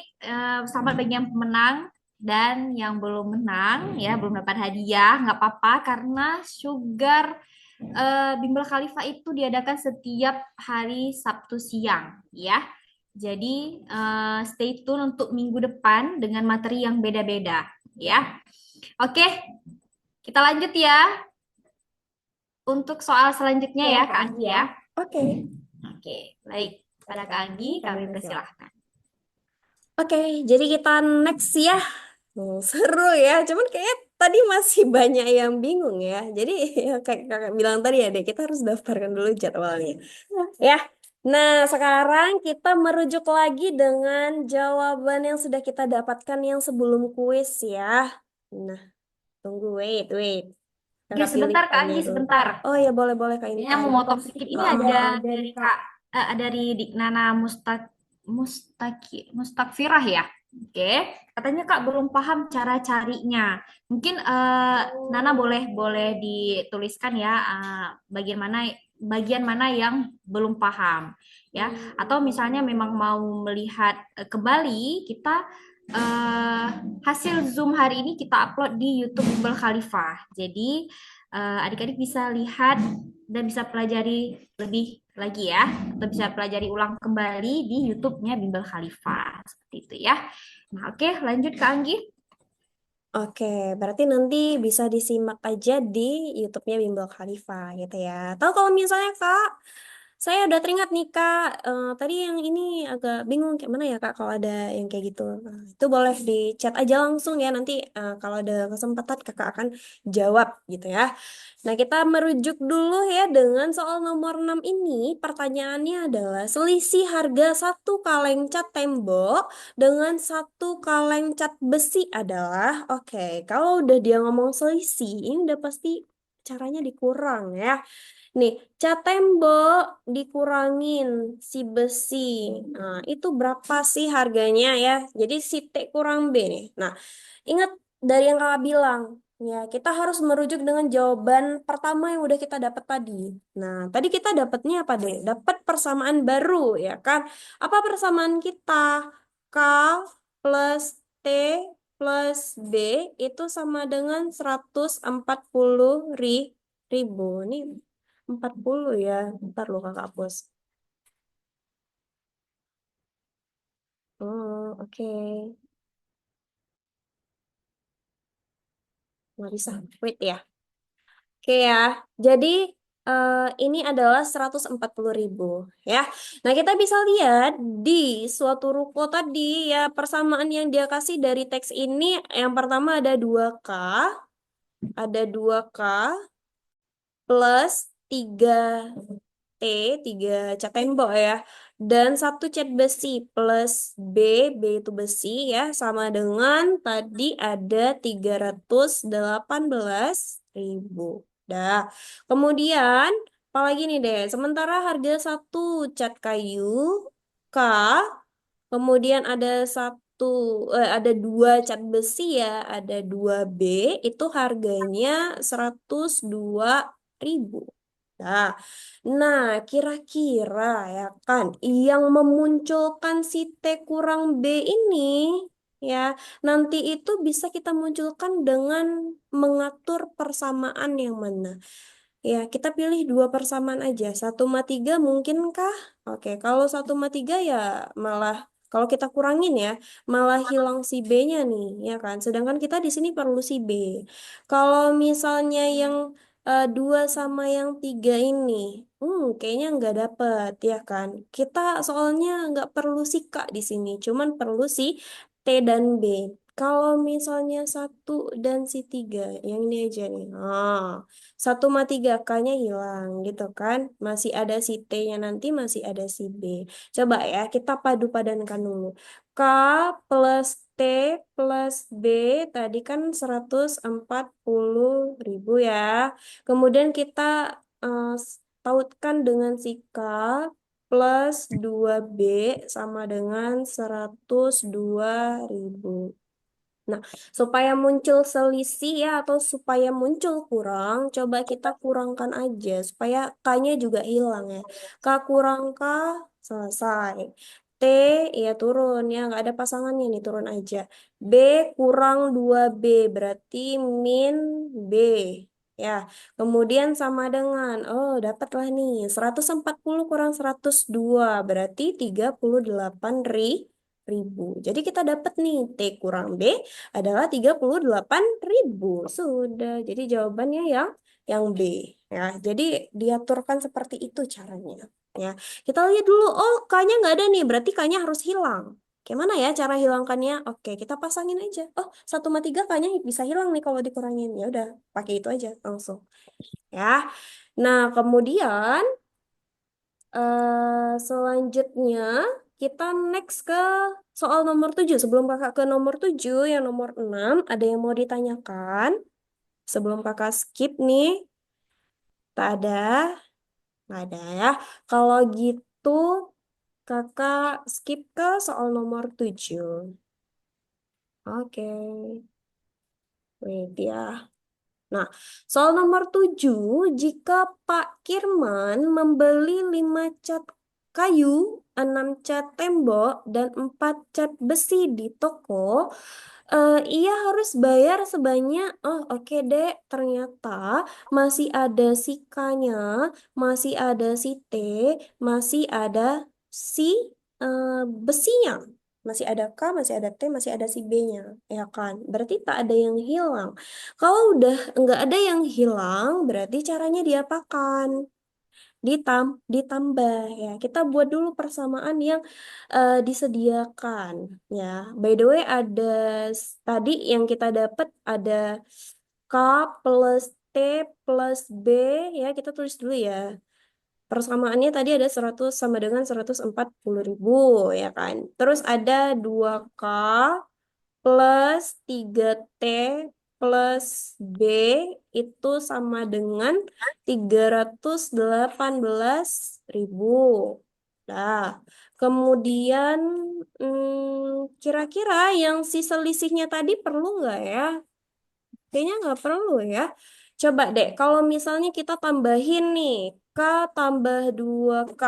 Selamat bagi yang pemenang dan yang belum menang ya, belum dapat hadiah, nggak apa-apa karena Sugar Bimbel Khalifah itu diadakan setiap hari Sabtu siang ya. Jadi stay tune untuk minggu depan dengan materi yang beda-beda ya. Oke, kita lanjut ya untuk soal selanjutnya Ya, ya Kak Kak Anggi Anggi ya. ya. Oke. Oke, baik. Pada Kak Anggi kami persilahkan. Oke, jadi kita next ya. Seru ya, cuman kayak tadi masih banyak yang bingung ya. Jadi ya, kayak kakak bilang tadi ya deh, kita harus daftarkan dulu jadwalnya. Ya, nah sekarang kita merujuk lagi dengan jawaban yang sudah kita dapatkan yang sebelum kuis ya. Nah, tunggu, wait. Ya Kakak pilih sebentar Kak filenya Anggi, dulu. sebentar. Oh ya, boleh Kak Kayaknya Intan. mau motong sedikit. Ini Oh, ada dari Kak, dari Diknana Mustakfirah ya. Oke, katanya Kak belum paham cara carinya. Mungkin Nana boleh boleh dituliskan ya bagian mana yang belum paham ya. Atau misalnya memang mau melihat kembali kita eh, hasil Zoom hari ini kita upload di YouTube Bimbel Khalifah. Jadi adik-adik bisa lihat dan bisa pelajari lebih lagi ya, atau bisa pelajari ulang kembali di YouTube-nya Bimbel Khalifah seperti itu ya. Nah, oke, lanjut ke Anggi. Oke, berarti nanti bisa disimak aja di YouTube-nya Bimbel Khalifa gitu ya. Tahu kalau misalnya Kak, saya udah teringat nih Kak, tadi yang ini agak bingung kayak mana ya Kak kalau ada yang kayak gitu. Nah, itu boleh di chat aja langsung ya nanti kalau ada kesempatan Kakak akan jawab gitu ya. Nah, kita merujuk dulu ya dengan soal nomor 6 ini. Pertanyaannya adalah selisih harga satu kaleng cat tembok dengan satu kaleng cat besi adalah, oke, kalau udah dia ngomong selisih, ini udah pasti caranya dikurang ya. Nih, cat tembok dikurangin si besi. Nah, itu berapa sih harganya ya? Jadi si T kurang B nih. Nah, ingat dari yang kakak bilang, ya kita harus merujuk dengan jawaban pertama yang udah kita dapat tadi. Nah, tadi kita dapatnya apa deh? Dapat persamaan baru ya kan? Apa persamaan kita? K plus T plus B itu sama dengan 140 ribu. Ini 40 ya. Ntar lu kakak hapus. Oh, oke. Nggak bisa. Wait ya. Oke ya, jadi ini adalah 140 ribu ya. Nah kita bisa lihat di suatu ruko tadi ya persamaan yang dia kasih dari teks ini yang pertama ada 2K, ada 2K plus 3T, 3 cat tembok ya. Dan satu cat besi plus B itu besi ya sama dengan tadi ada 318 ribu. Dah. Kemudian, apalagi nih deh, sementara harga satu cat kayu K, kemudian ada dua cat besi ya, ada 2B, itu harganya 102 ribu. Nah, nah, kira-kira ya kan yang memunculkan si T kurang B ini ya nanti itu bisa kita munculkan dengan mengatur persamaan yang mana. Ya, kita pilih dua persamaan aja. 1/3 mungkinkah? Oke, kalau 1/3 ya malah kalau kita kurangin ya, malah hilang si B-nya nih, ya kan? Sedangkan kita di sini perlu si B. Kalau misalnya yang 2 sama yang 3 ini, kayaknya nggak dapet, ya kan? Kita soalnya nggak perlu si K di sini, cuman perlu si T dan B. Kalau misalnya 1 dan si 3, yang ini aja nih. 1/3 K-nya hilang gitu kan. Masih ada si T-nya nanti masih ada si B. Coba ya kita padu-padankan dulu. K plus T plus B tadi kan 140.000 ya. Kemudian kita tautkan dengan si K plus 2B sama dengan 102.000. Nah, supaya muncul selisih ya atau supaya muncul kurang, coba kita kurangkan aja supaya K-nya juga hilang ya. K kurang K, selesai. T ya turun ya, nggak ada pasangannya nih, turun aja. B kurang 2B berarti min B. Ya, kemudian sama dengan, oh dapatlah nih, 140 kurang 102 berarti 38.000. Jadi kita dapat nih T kurang B adalah 38.000. Sudah. Jadi jawabannya yang B ya. Jadi diaturkan seperti itu caranya ya. Kita lihat dulu, oh K-nya nggak ada nih, berarti K-nya harus hilang. Gimana ya cara hilangkannya? Oke, kita pasangin aja. Oh, 1/3 K-nya bisa hilang nih kalau dikurangin. Ya udah, pakai itu aja langsung ya. Nah, kemudian selanjutnya kita next ke soal nomor 7. Sebelum kakak ke nomor 7, yang nomor 6, ada yang mau ditanyakan? Sebelum kakak skip nih, tak ada, tak ada ya. Kalau gitu, kakak skip ke soal nomor 7. Oke, wait ya. Nah, soal nomor 7, jika Pak Kirman membeli 5 cat kayu, 6 cat tembok, dan 4 cat besi di toko, ia harus bayar sebanyak, oh oke dek, ternyata masih ada si K-nya, masih ada si T, masih ada si eh, besinya. Masih ada K, masih ada T, masih ada si B-nya, ya kan? Berarti tak ada yang hilang. Kalau udah nggak ada yang hilang, berarti caranya diapakan? Ditambah ya. Kita buat dulu persamaan yang disediakan ya. By the way, ada tadi yang kita dapat ada K plus T plus B ya. Kita tulis dulu ya. Persamaannya tadi ada 100 sama dengan 140.000 ya kan. Terus ada 2K plus 3T plus B itu sama dengan 318.000. Nah, kemudian kira-kira yang si selisihnya tadi perlu nggak ya? Kayaknya nggak perlu ya. Coba deh, kalau misalnya kita tambahin nih, K tambah 2K,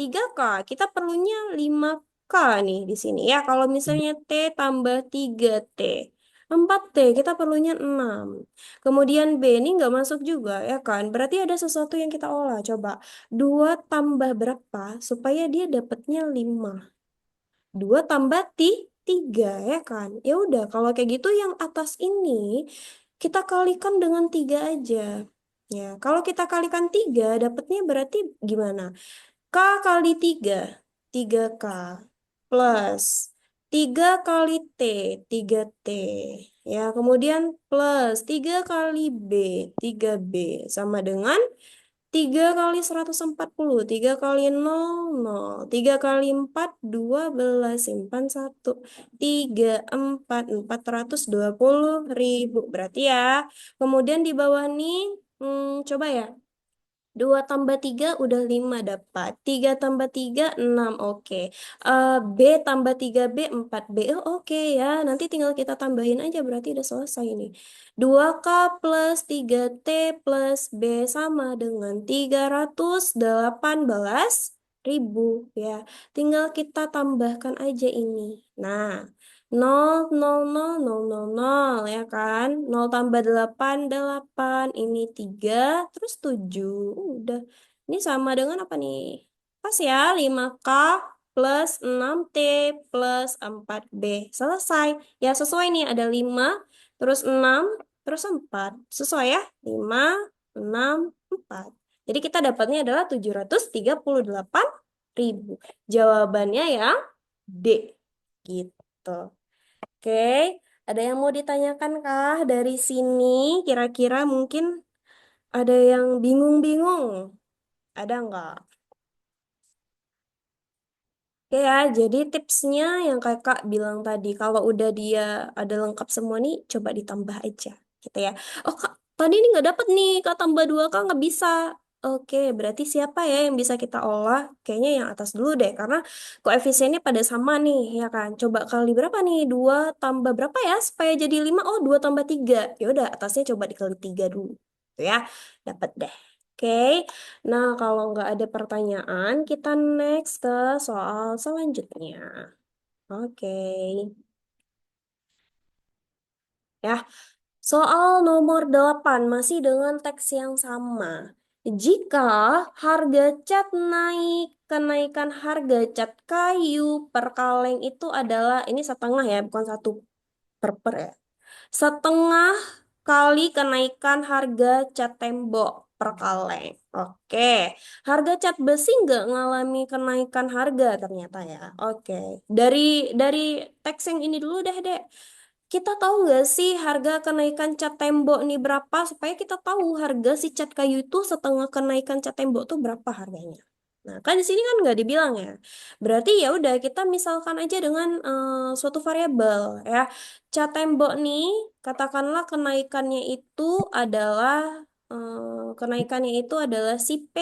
3K, kita perlunya 5K nih di sini ya. Kalau misalnya T tambah 3T, 4T, kita perlunya 6. Kemudian B ini nggak masuk juga ya kan. Berarti ada sesuatu yang kita olah. Coba, 2 tambah berapa supaya dia dapatnya 5. 2 tambah 3 ya kan. Ya udah kalau kayak gitu yang atas ini kita kalikan dengan 3 aja. Ya, kalau kita kalikan 3 dapatnya berarti gimana? K kali 3 3K plus 3 kali T, 3T. Ya, kemudian plus 3 kali B, 3B. Sama dengan 3 kali 140, 3 kali 0, 0. 3 kali 4, 12. Simpan 1. 3, 4, 420.000. Berarti ya. Kemudian di bawah nih, coba ya. 2 tambah 3 udah 5 dapat. 3 tambah 3 6. Oke. B tambah 3B 4B. Oh, oke ya. Nanti tinggal kita tambahin aja berarti udah selesai ini. 2K plus 3T plus B sama dengan 318.000 ya. Tinggal kita tambahkan aja ini. Nah, 0, 0, 0, 0, 0 ya kan? 0 tambah 8 8. Ini 3 terus 7. Udah. Ini sama dengan apa nih? Pas ya, 5K plus 6T plus 4B. Selesai. Ya, sesuai nih. Ada 5, terus 6, terus 4. Sesuai ya? 5, 6, 4. Jadi kita dapatnya adalah 738.000. Jawabannya yang D. Gitu. Oke, ada yang mau ditanyakan kah dari sini? Kira-kira mungkin ada yang bingung-bingung. Ada nggak? Oke ya, jadi tipsnya yang kakak bilang tadi, kalau udah dia ada lengkap semua nih, coba ditambah aja, gitu ya. Oh kak, tadi ini nggak dapet nih, kak tambah 2 kak nggak bisa. Oke, berarti siapa ya yang bisa kita olah? Kayaknya yang atas dulu deh, karena koefisiennya pada sama nih, ya kan? Coba kali berapa nih? 2 tambah berapa ya supaya jadi 5? Oh, 2 tambah 3. Ya udah, atasnya coba dikali 3 dulu. Tuh ya, dapat deh. Oke. Nah, kalau nggak ada pertanyaan, kita next ke soal selanjutnya. Oke, ya. Soal nomor 8 masih dengan teks yang sama. Jika harga cat naik, kenaikan harga cat kayu per kaleng itu adalah, ini setengah ya, bukan satu per ya. Setengah kali kenaikan harga cat tembok per kaleng. Oke, harga cat besi nggak ngalami kenaikan harga ternyata ya. Oke, dari teks yang ini dulu deh, Dek. Kita tahu nggak sih harga kenaikan cat tembok nih berapa supaya kita tahu harga si cat kayu itu setengah kenaikan cat tembok tuh berapa harganya. Nah, kan di sini kan nggak dibilang ya. Berarti ya udah kita misalkan aja dengan suatu variabel ya. Cat tembok nih katakanlah kenaikannya itu adalah si P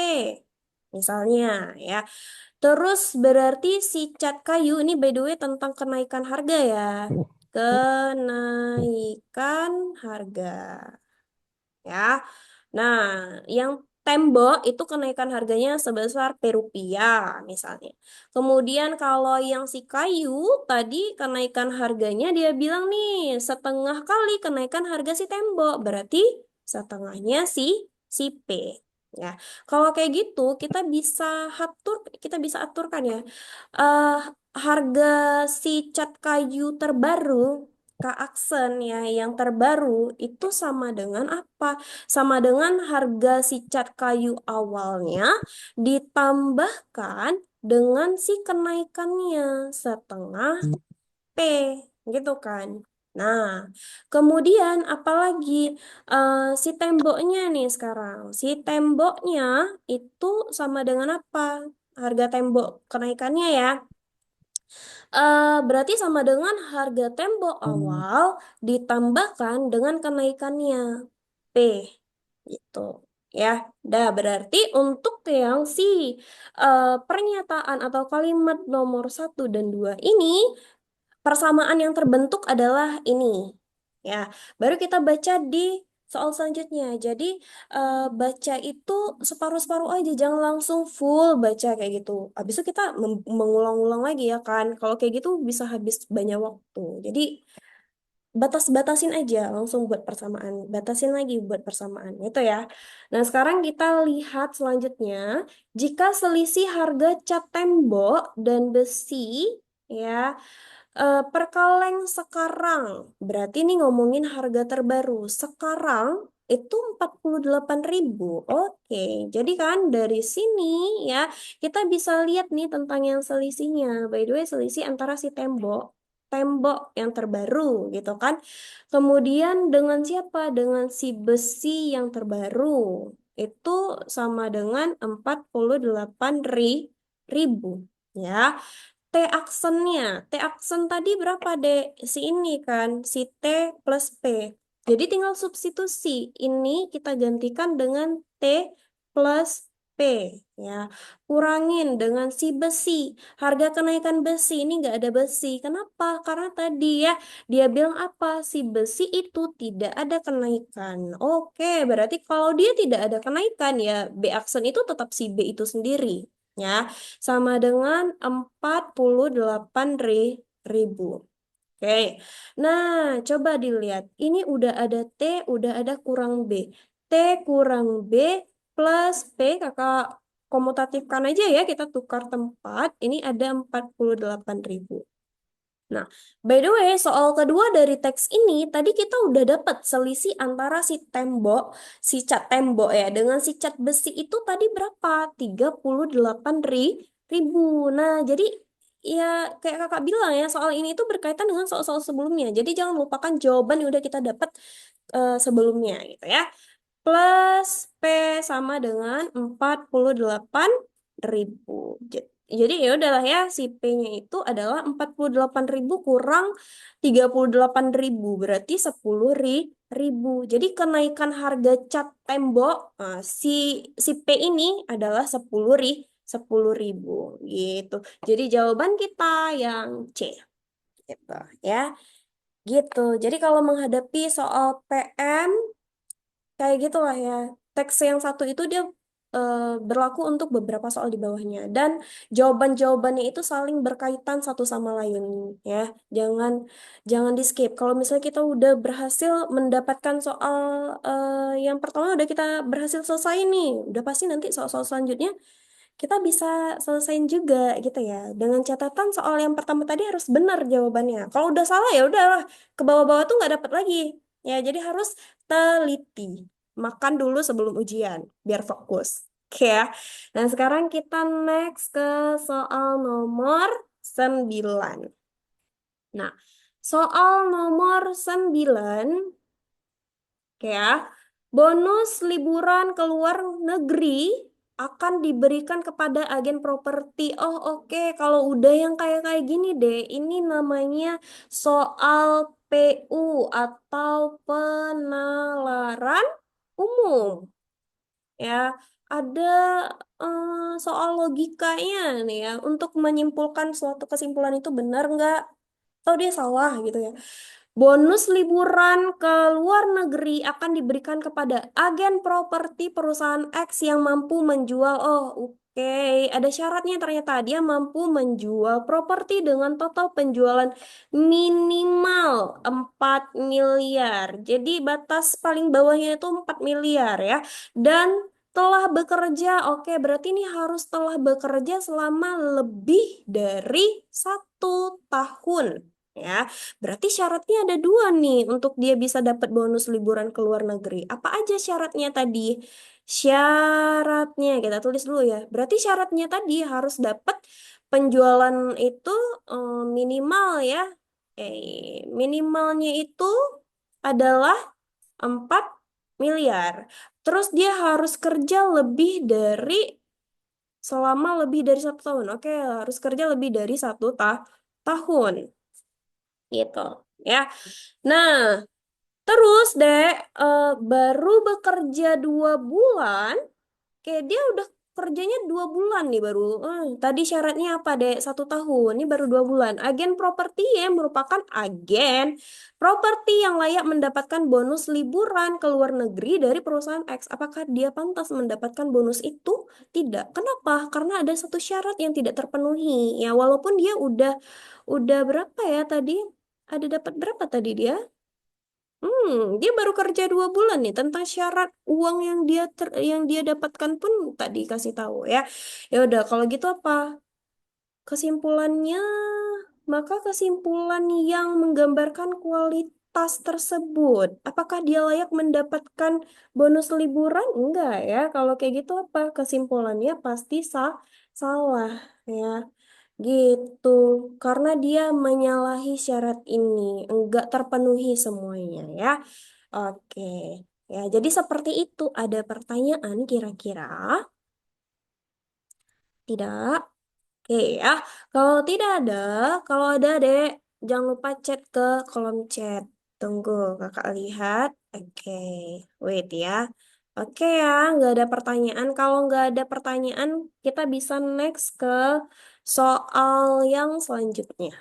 misalnya ya. Terus berarti si cat kayu ini by the way tentang kenaikan harga ya. Kenaikan harga ya. Nah, yang tembok itu kenaikan harganya sebesar P rupiah misalnya. Kemudian kalau yang si kayu tadi kenaikan harganya dia bilang nih setengah kali kenaikan harga si tembok. Berarti setengahnya si P. Ya, kalau kayak gitu kita bisa aturkan ya. eh Harga si cat kayu terbaru Aksen ya yang terbaru itu sama dengan apa? Sama dengan harga si cat kayu awalnya ditambahkan dengan si kenaikannya setengah P gitu kan. Nah, kemudian apalagi si temboknya nih sekarang. Si temboknya itu sama dengan apa? Harga tembok kenaikannya ya. Berarti sama dengan harga tembok awal ditambahkan dengan kenaikannya P gitu ya. Dah berarti untuk yang si pernyataan atau kalimat nomor 1 dan 2 ini persamaan yang terbentuk adalah ini. Ya, baru kita baca di soal selanjutnya. Jadi, baca itu separuh-separuh aja, jangan langsung full baca kayak gitu. Habis itu kita mengulang-ulang lagi ya kan. Kalau kayak gitu bisa habis banyak waktu. Jadi, batas-batasin aja langsung buat persamaan. Batasin lagi buat persamaan. Itu ya. Nah, sekarang kita lihat selanjutnya. Jika selisih harga cat tembok dan besi ya per kaleng sekarang, berarti ini ngomongin harga terbaru. Sekarang itu 48.000. Oke, jadi kan dari sini ya kita bisa lihat nih tentang yang selisihnya. By the way, selisih antara si tembok yang terbaru gitu kan. Kemudian dengan siapa? Dengan si besi yang terbaru. Itu sama dengan 48.000 ya. T aksen tadi berapa, Dek? Si ini kan, si T plus P. Jadi tinggal substitusi. Ini kita gantikan dengan T plus P, ya. Kurangin dengan si besi. Harga kenaikan besi ini nggak ada besi. Kenapa? Karena tadi ya dia bilang apa? Si besi itu tidak ada kenaikan. Oke, berarti kalau dia tidak ada kenaikan ya B aksen itu tetap si B itu sendiri. Ya, sama dengan 48 ribu. Oke, nah coba dilihat. Ini udah ada T, udah ada kurang B. T kurang B plus P, kakak komutatifkan aja ya, kita tukar tempat. Ini ada 48 ribu. Nah, by the way, soal kedua dari teks ini, tadi kita udah dapat selisih antara si tembok, si cat tembok ya, dengan si cat besi itu tadi berapa? 38 ribu. Nah, jadi ya kayak kakak bilang ya, soal ini itu berkaitan dengan soal-soal sebelumnya. Jadi jangan lupakan jawaban yang udah kita dapat sebelumnya gitu ya. Plus P sama dengan 48 ribu. Jadi ya udahlah ya, si P-nya itu adalah 48 ribu kurang 38 ribu, berarti 10 ribu. Jadi kenaikan harga cat tembok si P ini adalah 10 ribu gitu. Jadi jawaban kita yang C gitu ya. Gitu. Jadi kalau menghadapi soal PM kayak gitulah ya. Teks yang satu itu dia eh, berlaku untuk beberapa soal di bawahnya dan jawaban-jawabannya itu saling berkaitan satu sama lain ya. Jangan jangan di skip. Kalau misalnya kita udah berhasil mendapatkan soal yang pertama udah kita berhasil selesai nih, udah pasti nanti soal-soal selanjutnya kita bisa selesaiin juga gitu ya. Dengan catatan soal yang pertama tadi harus benar jawabannya. Kalau udah salah ya udahlah, ke bawah-bawah tuh nggak dapat lagi. Ya, jadi harus teliti. Makan dulu sebelum ujian biar fokus. Oke ya. Nah, sekarang kita next ke soal nomor 9. Nah, soal nomor 9 ya. Bonus liburan ke luar negeri akan diberikan kepada agen properti. Oh, oke. Kalau udah yang kayak kayak gini deh, ini namanya soal PU atau penalaran umum. Ya, ada soal logikanya nih ya untuk menyimpulkan suatu kesimpulan itu benar nggak atau dia salah gitu ya. Bonus liburan ke luar negeri akan diberikan kepada agen properti perusahaan X yang mampu menjual. Oh, oke. Ada syaratnya ternyata dia mampu menjual properti dengan total penjualan minimal 4 miliar. Jadi batas paling bawahnya itu 4 miliar ya. Dan telah bekerja, oke, berarti ini harus telah bekerja selama lebih dari 1 tahun. Ya, berarti syaratnya ada dua nih untuk dia bisa dapat bonus liburan ke luar negeri. Apa aja syaratnya tadi? Syaratnya kita tulis dulu ya. Berarti syaratnya tadi harus dapat penjualan itu minimal ya. Minimalnya itu adalah 4 miliar. Terus dia harus kerja lebih dari selama lebih dari 1 tahun. Oke, harus kerja lebih dari 1 tahun. Gitu. Ya. Nah, terus deh baru bekerja 2 bulan, kayak dia udah kerjanya 2 bulan nih baru. Tadi syaratnya apa deh? 1 tahun. Ini baru 2 bulan. Agen properti yang merupakan agen properti yang layak mendapatkan bonus liburan ke luar negeri dari perusahaan X. Apakah dia pantas mendapatkan bonus itu? Tidak. Kenapa? Karena ada satu syarat yang tidak terpenuhi. Ya, walaupun dia udah berapa ya tadi? Ada dapat berapa tadi dia? Dia baru kerja 2 bulan nih. Tentang syarat uang yang dia dapatkan pun tak dikasih tahu ya. Ya udah, kalau gitu apa? Kesimpulannya, maka kesimpulan yang menggambarkan kualitas tersebut, apakah dia layak mendapatkan bonus liburan? Enggak ya. Kalau kayak gitu apa? Kesimpulannya pasti salah ya. Gitu, karena dia menyalahi syarat ini, enggak terpenuhi semuanya ya. Oke, ya jadi seperti itu. Ada pertanyaan kira-kira? Tidak? Oke ya, kalau tidak ada, kalau ada dek, jangan lupa chat ke kolom chat. Tunggu kakak lihat. Oke, wait ya. Oke ya, nggak ada pertanyaan. Kalau nggak ada pertanyaan, kita bisa next ke soal yang selanjutnya.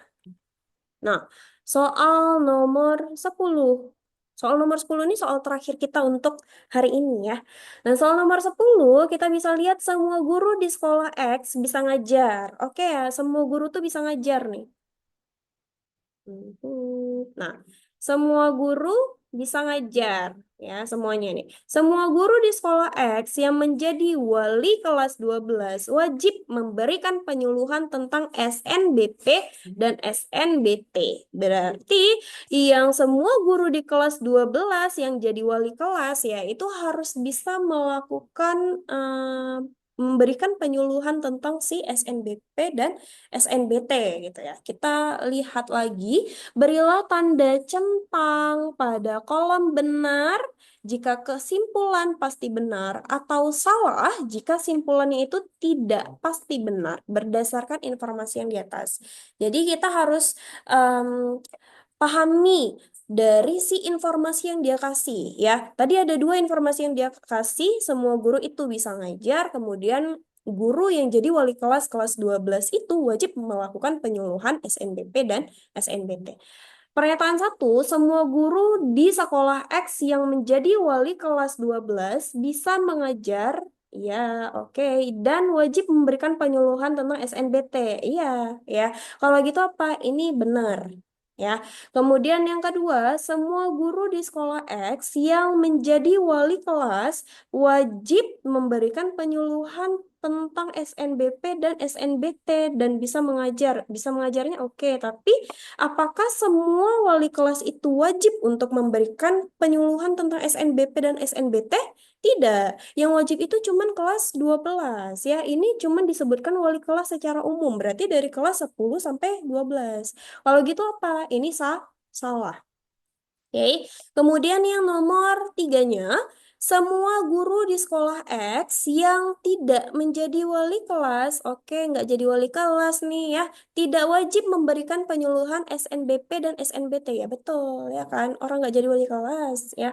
Nah, soal nomor 10. Soal nomor 10 ini soal terakhir kita untuk hari ini ya. Nah, soal nomor 10 kita bisa lihat semua guru di sekolah X bisa ngajar. Oke ya, semua guru tuh bisa ngajar nih. Nah, semua guru bisa ngajar ya semuanya nih. Semua guru di sekolah X yang menjadi wali kelas 12 wajib memberikan penyuluhan tentang SNBP dan SNBT. Berarti yang semua guru di kelas 12 yang jadi wali kelas ya itu harus bisa melakukan memberikan penyuluhan tentang si SNBP dan SNBT gitu ya. Kita lihat lagi, berilah tanda centang pada kolom benar jika kesimpulan pasti benar atau salah jika simpulannya itu tidak pasti benar berdasarkan informasi yang di atas. Jadi kita harus em, pahami dari si informasi yang dia kasih ya. Tadi ada dua informasi yang dia kasih, semua guru itu bisa ngajar, kemudian guru yang jadi wali kelas kelas 12 itu wajib melakukan penyuluhan SNBP dan SNBT. Pernyataan satu, semua guru di sekolah X yang menjadi wali kelas 12 bisa mengajar, ya oke, dan wajib memberikan penyuluhan tentang SNBT. Iya, ya. Kalau gitu apa? Ini benar. Ya. Kemudian yang kedua, semua guru di sekolah X yang menjadi wali kelas wajib memberikan penyuluhan tentang SNBP dan SNBT dan bisa mengajar. Bisa mengajarnya oke, tapi apakah semua wali kelas itu wajib untuk memberikan penyuluhan tentang SNBP dan SNBT? Tidak. Yang wajib itu cuman kelas 12 ya. Ini cuman disebutkan wali kelas secara umum. Berarti dari kelas 10 sampai 12. Kalau gitu apa? Ini salah. Oke, kemudian yang nomor tiganya, semua guru di sekolah X yang tidak menjadi wali kelas, oke, nggak jadi wali kelas nih ya, tidak wajib memberikan penyuluhan SNBP dan SNBT ya, betul ya kan, orang nggak jadi wali kelas ya.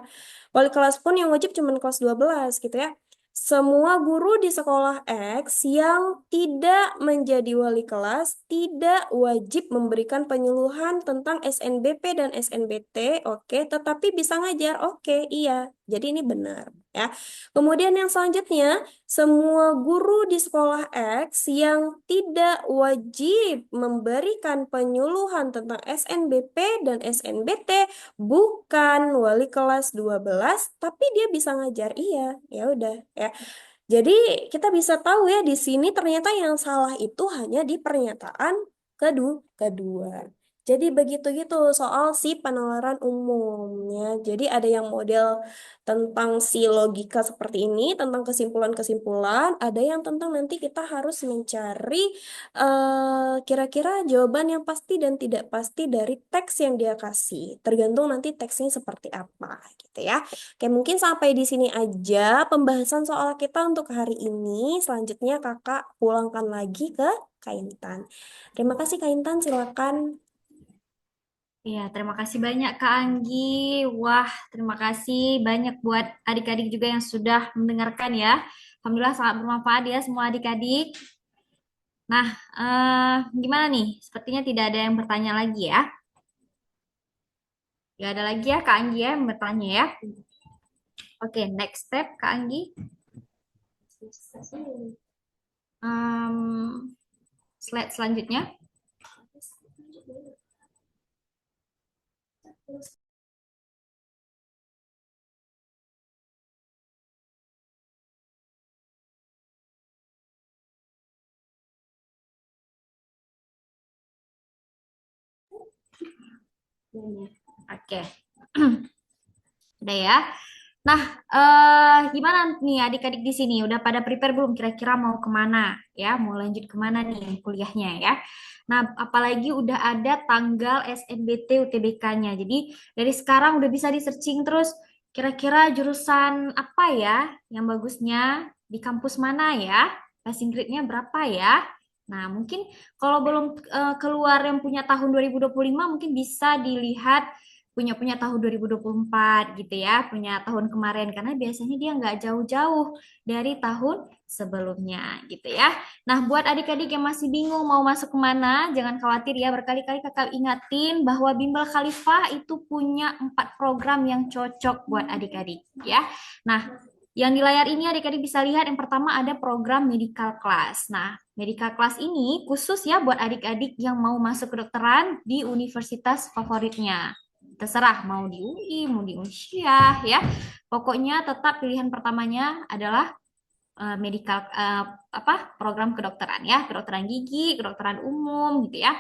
Wali kelas pun yang wajib cuma kelas 12 gitu ya. Semua guru di sekolah X yang tidak menjadi wali kelas tidak wajib memberikan penyuluhan tentang SNBP dan SNBT, oke, tetapi bisa ngajar, oke, iya. Jadi ini benar, ya. Kemudian yang selanjutnya, semua guru di sekolah X yang tidak wajib memberikan penyuluhan tentang SNBP dan SNBT bukan wali kelas 12, tapi dia bisa ngajar, iya. Ya udah, ya. Jadi kita bisa tahu ya di sini ternyata yang salah itu hanya di pernyataan kedua. Jadi begitu gitu soal si penalaran umumnya. Jadi ada yang model tentang si logika seperti ini, tentang kesimpulan-kesimpulan, ada yang tentang nanti kita harus mencari kira-kira jawaban yang pasti dan tidak pasti dari teks yang dia kasih. Tergantung nanti teksnya seperti apa gitu ya. Oke, mungkin sampai di sini aja pembahasan soal kita untuk hari ini. Selanjutnya kakak pulangkan lagi ke Kak Intan. Terima kasih Kak Intan, silakan. Iya, terima kasih banyak Kak Anggi. Wah, terima kasih banyak buat adik-adik juga yang sudah mendengarkan ya. Alhamdulillah sangat bermanfaat ya semua adik-adik. Nah, gimana nih? Sepertinya tidak ada yang bertanya lagi ya. Tidak ada lagi ya Kak Anggi ya yang bertanya ya. Oke, next step Kak Anggi. Em, Slide selanjutnya. Oke, udah ya. Nah, gimana nih adik-adik di sini? Udah pada prepare belum? Kira-kira mau kemana ya? Mau lanjut kemana nih kuliahnya ya? Nah, apalagi udah ada tanggal SNBT UTBK-nya. Jadi dari sekarang udah bisa di-searching terus. Kira-kira jurusan apa ya yang bagusnya di kampus mana ya? Passing grade-nya berapa ya? Nah, mungkin kalau belum keluar yang punya tahun 2025 mungkin bisa dilihat punya punya tahun 2024 gitu ya, punya tahun kemarin karena biasanya dia nggak jauh-jauh dari tahun sebelumnya gitu ya. Nah, buat adik-adik yang masih bingung mau masuk kemana, jangan khawatir ya. Berkali-kali kakak ingatin bahwa Bimbel Khalifah itu punya 4 program yang cocok buat adik-adik ya. Nah, yang di layar ini adik-adik bisa lihat yang pertama ada program medical class. Nah, medical class ini khusus ya buat adik-adik yang mau masuk kedokteran di universitas favoritnya. Terserah mau di UI, mau di Unsyah ya. Pokoknya tetap pilihan pertamanya adalah medical apa program kedokteran ya, kedokteran gigi, kedokteran umum gitu ya.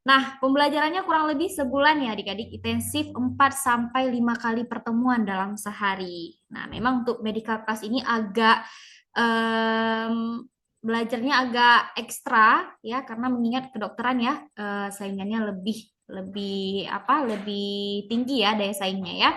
Nah, pembelajarannya kurang lebih sebulan ya adik-adik, intensif 4 sampai 5 kali pertemuan dalam sehari. Nah, memang untuk medical class ini agak belajarnya agak ekstra ya karena mengingat kedokteran ya saingannya lebih lebih apa lebih tinggi ya daya saingnya ya.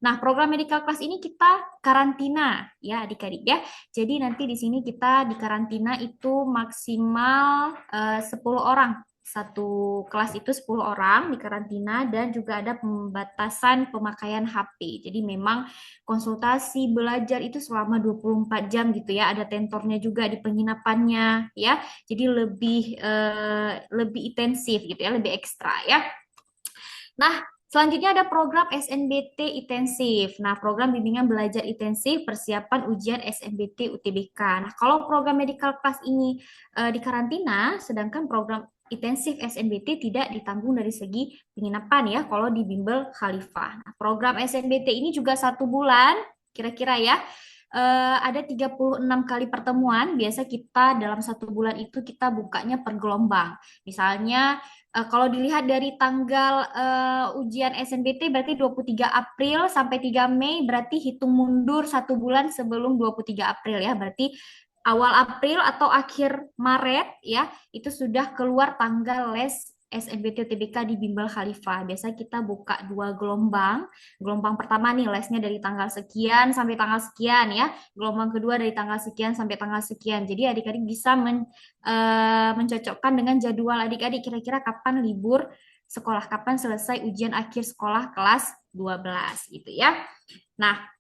Nah, program medical class ini kita karantina ya adik-adik ya. Jadi nanti di sini kita di karantina itu maksimal 10 orang. Satu kelas itu 10 orang di karantina dan juga ada pembatasan pemakaian HP. Jadi memang konsultasi belajar itu selama 24 jam gitu ya. Ada tentornya juga di penginapannya ya. Jadi lebih intensif gitu ya, lebih ekstra ya. Nah, selanjutnya ada program SNBT intensif. Nah, program bimbingan belajar intensif persiapan ujian SNBT UTBK. Nah, kalau program medical class ini di karantina, sedangkan program intensif SNBT tidak ditanggung dari segi penginapan ya, kalau di Bimbel Khalifah. Nah, program SNBT ini juga 1 bulan, kira-kira ya. Ada 36 kali pertemuan. Biasa kita dalam 1 bulan itu kita bukanya per gelombang. Misalnya kalau dilihat dari tanggal ujian SNBT berarti 23 April sampai 3 Mei berarti hitung mundur 1 bulan sebelum 23 April ya. Berarti awal April atau akhir Maret ya itu sudah keluar tanggal les SNBT UTBK di Bimbel Khalifah. Biasa kita buka 2 gelombang. Gelombang pertama nih lesnya dari tanggal sekian sampai tanggal sekian ya. Gelombang kedua dari tanggal sekian sampai tanggal sekian. Jadi adik-adik bisa mencocokkan dengan jadwal adik-adik kira-kira kapan libur sekolah, kapan selesai ujian akhir sekolah kelas 12 gitu ya. Nah,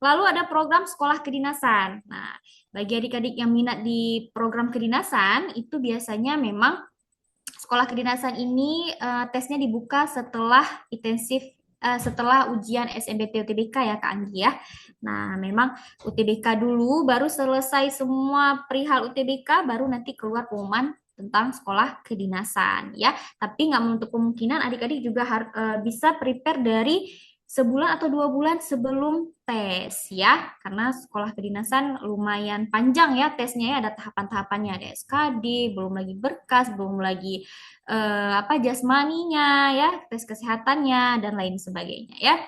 lalu ada program sekolah kedinasan. Nah, bagi adik-adik yang minat di program kedinasan itu biasanya memang sekolah kedinasan ini tesnya dibuka setelah intensif setelah ujian SNBT UTBK ya Kak Anggi ya. Nah, memang UTBK dulu baru selesai semua perihal UTBK baru nanti keluar pengumuman tentang sekolah kedinasan ya. Tapi nggak menutup kemungkinan adik-adik juga bisa prepare dari sebulan atau 2 bulan sebelum tes ya, karena sekolah kedinasan lumayan panjang ya tesnya ya, ada tahapan-tahapannya, ada SKD, belum lagi berkas, belum lagi apa jasmaninya ya, tes kesehatannya dan lain sebagainya ya.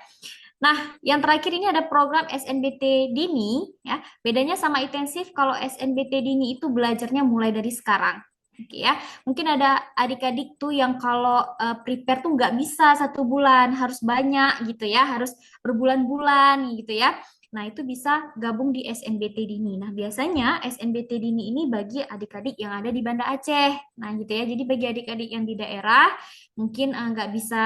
Nah, yang terakhir ini ada program SNBT Dini ya. Bedanya sama intensif kalau SNBT Dini itu belajarnya mulai dari sekarang. Oke ya, mungkin ada adik-adik tuh yang kalau prepare tuh nggak bisa 1 bulan, harus banyak gitu ya, harus berbulan-bulan gitu ya. Nah, itu bisa gabung di SNBT Dini. Nah, biasanya SNBT Dini ini bagi adik-adik yang ada di Banda Aceh. Nah, gitu ya. Jadi bagi adik-adik yang di daerah, mungkin nggak bisa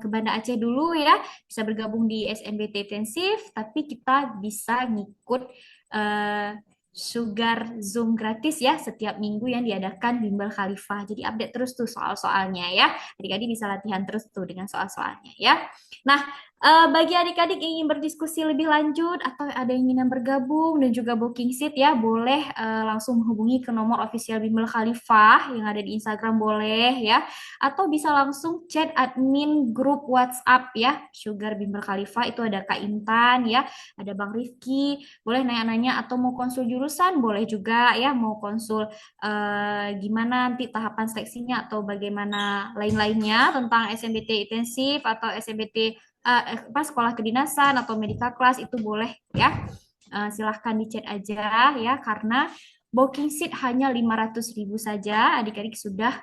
ke Banda Aceh dulu ya, bisa bergabung di SNBT intensif, tapi kita bisa ngikut eh, Sugar Zoom gratis ya setiap minggu yang diadakan Bimbel Khalifah. Jadi update terus tuh soal-soalnya ya. Adik-adik bisa latihan terus tuh dengan soal-soalnya ya. Nah, bagi adik-adik yang ingin berdiskusi lebih lanjut atau ada yang ingin bergabung dan juga booking seat ya, boleh langsung menghubungi ke nomor official Bimbel Khalifah yang ada di Instagram boleh ya. Atau bisa langsung chat admin grup WhatsApp ya, Sugar Bimbel Khalifah itu ada Kak Intan ya, ada Bang Rifki, boleh nanya-nanya atau mau konsul jurusan boleh juga ya, mau konsul gimana nanti tahapan seleksinya atau bagaimana lain-lainnya tentang SNBT intensif atau SNBT apa sekolah kedinasan atau medical class itu boleh ya. Silahkan di chat aja ya karena booking seat hanya 500.000 saja adik-adik sudah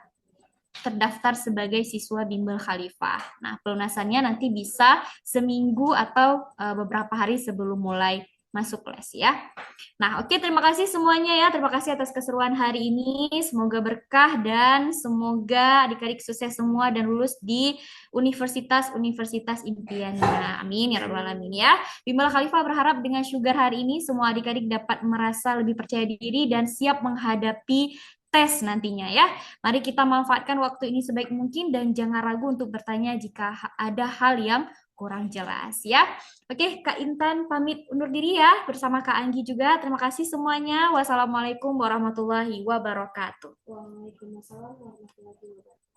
terdaftar sebagai siswa Bimbel Khalifah. Nah, pelunasannya nanti bisa seminggu atau beberapa hari sebelum mulai masuk les ya. Nah, oke, terima kasih semuanya ya. Terima kasih atas keseruan hari ini. Semoga berkah dan semoga adik-adik sukses semua dan lulus di universitas-universitas impiannya. Amin ya rabbal alamin ya. Bimala Khalifah berharap dengan Sugar hari ini semua adik-adik dapat merasa lebih percaya diri dan siap menghadapi tes nantinya ya. Mari kita manfaatkan waktu ini sebaik mungkin dan jangan ragu untuk bertanya jika ada hal yang kurang jelas ya. Oke, Kak Intan pamit undur diri ya bersama Kak Anggi juga. Terima kasih semuanya. Wassalamualaikum warahmatullahi wabarakatuh. Waalaikumsalam warahmatullahi wabarakatuh.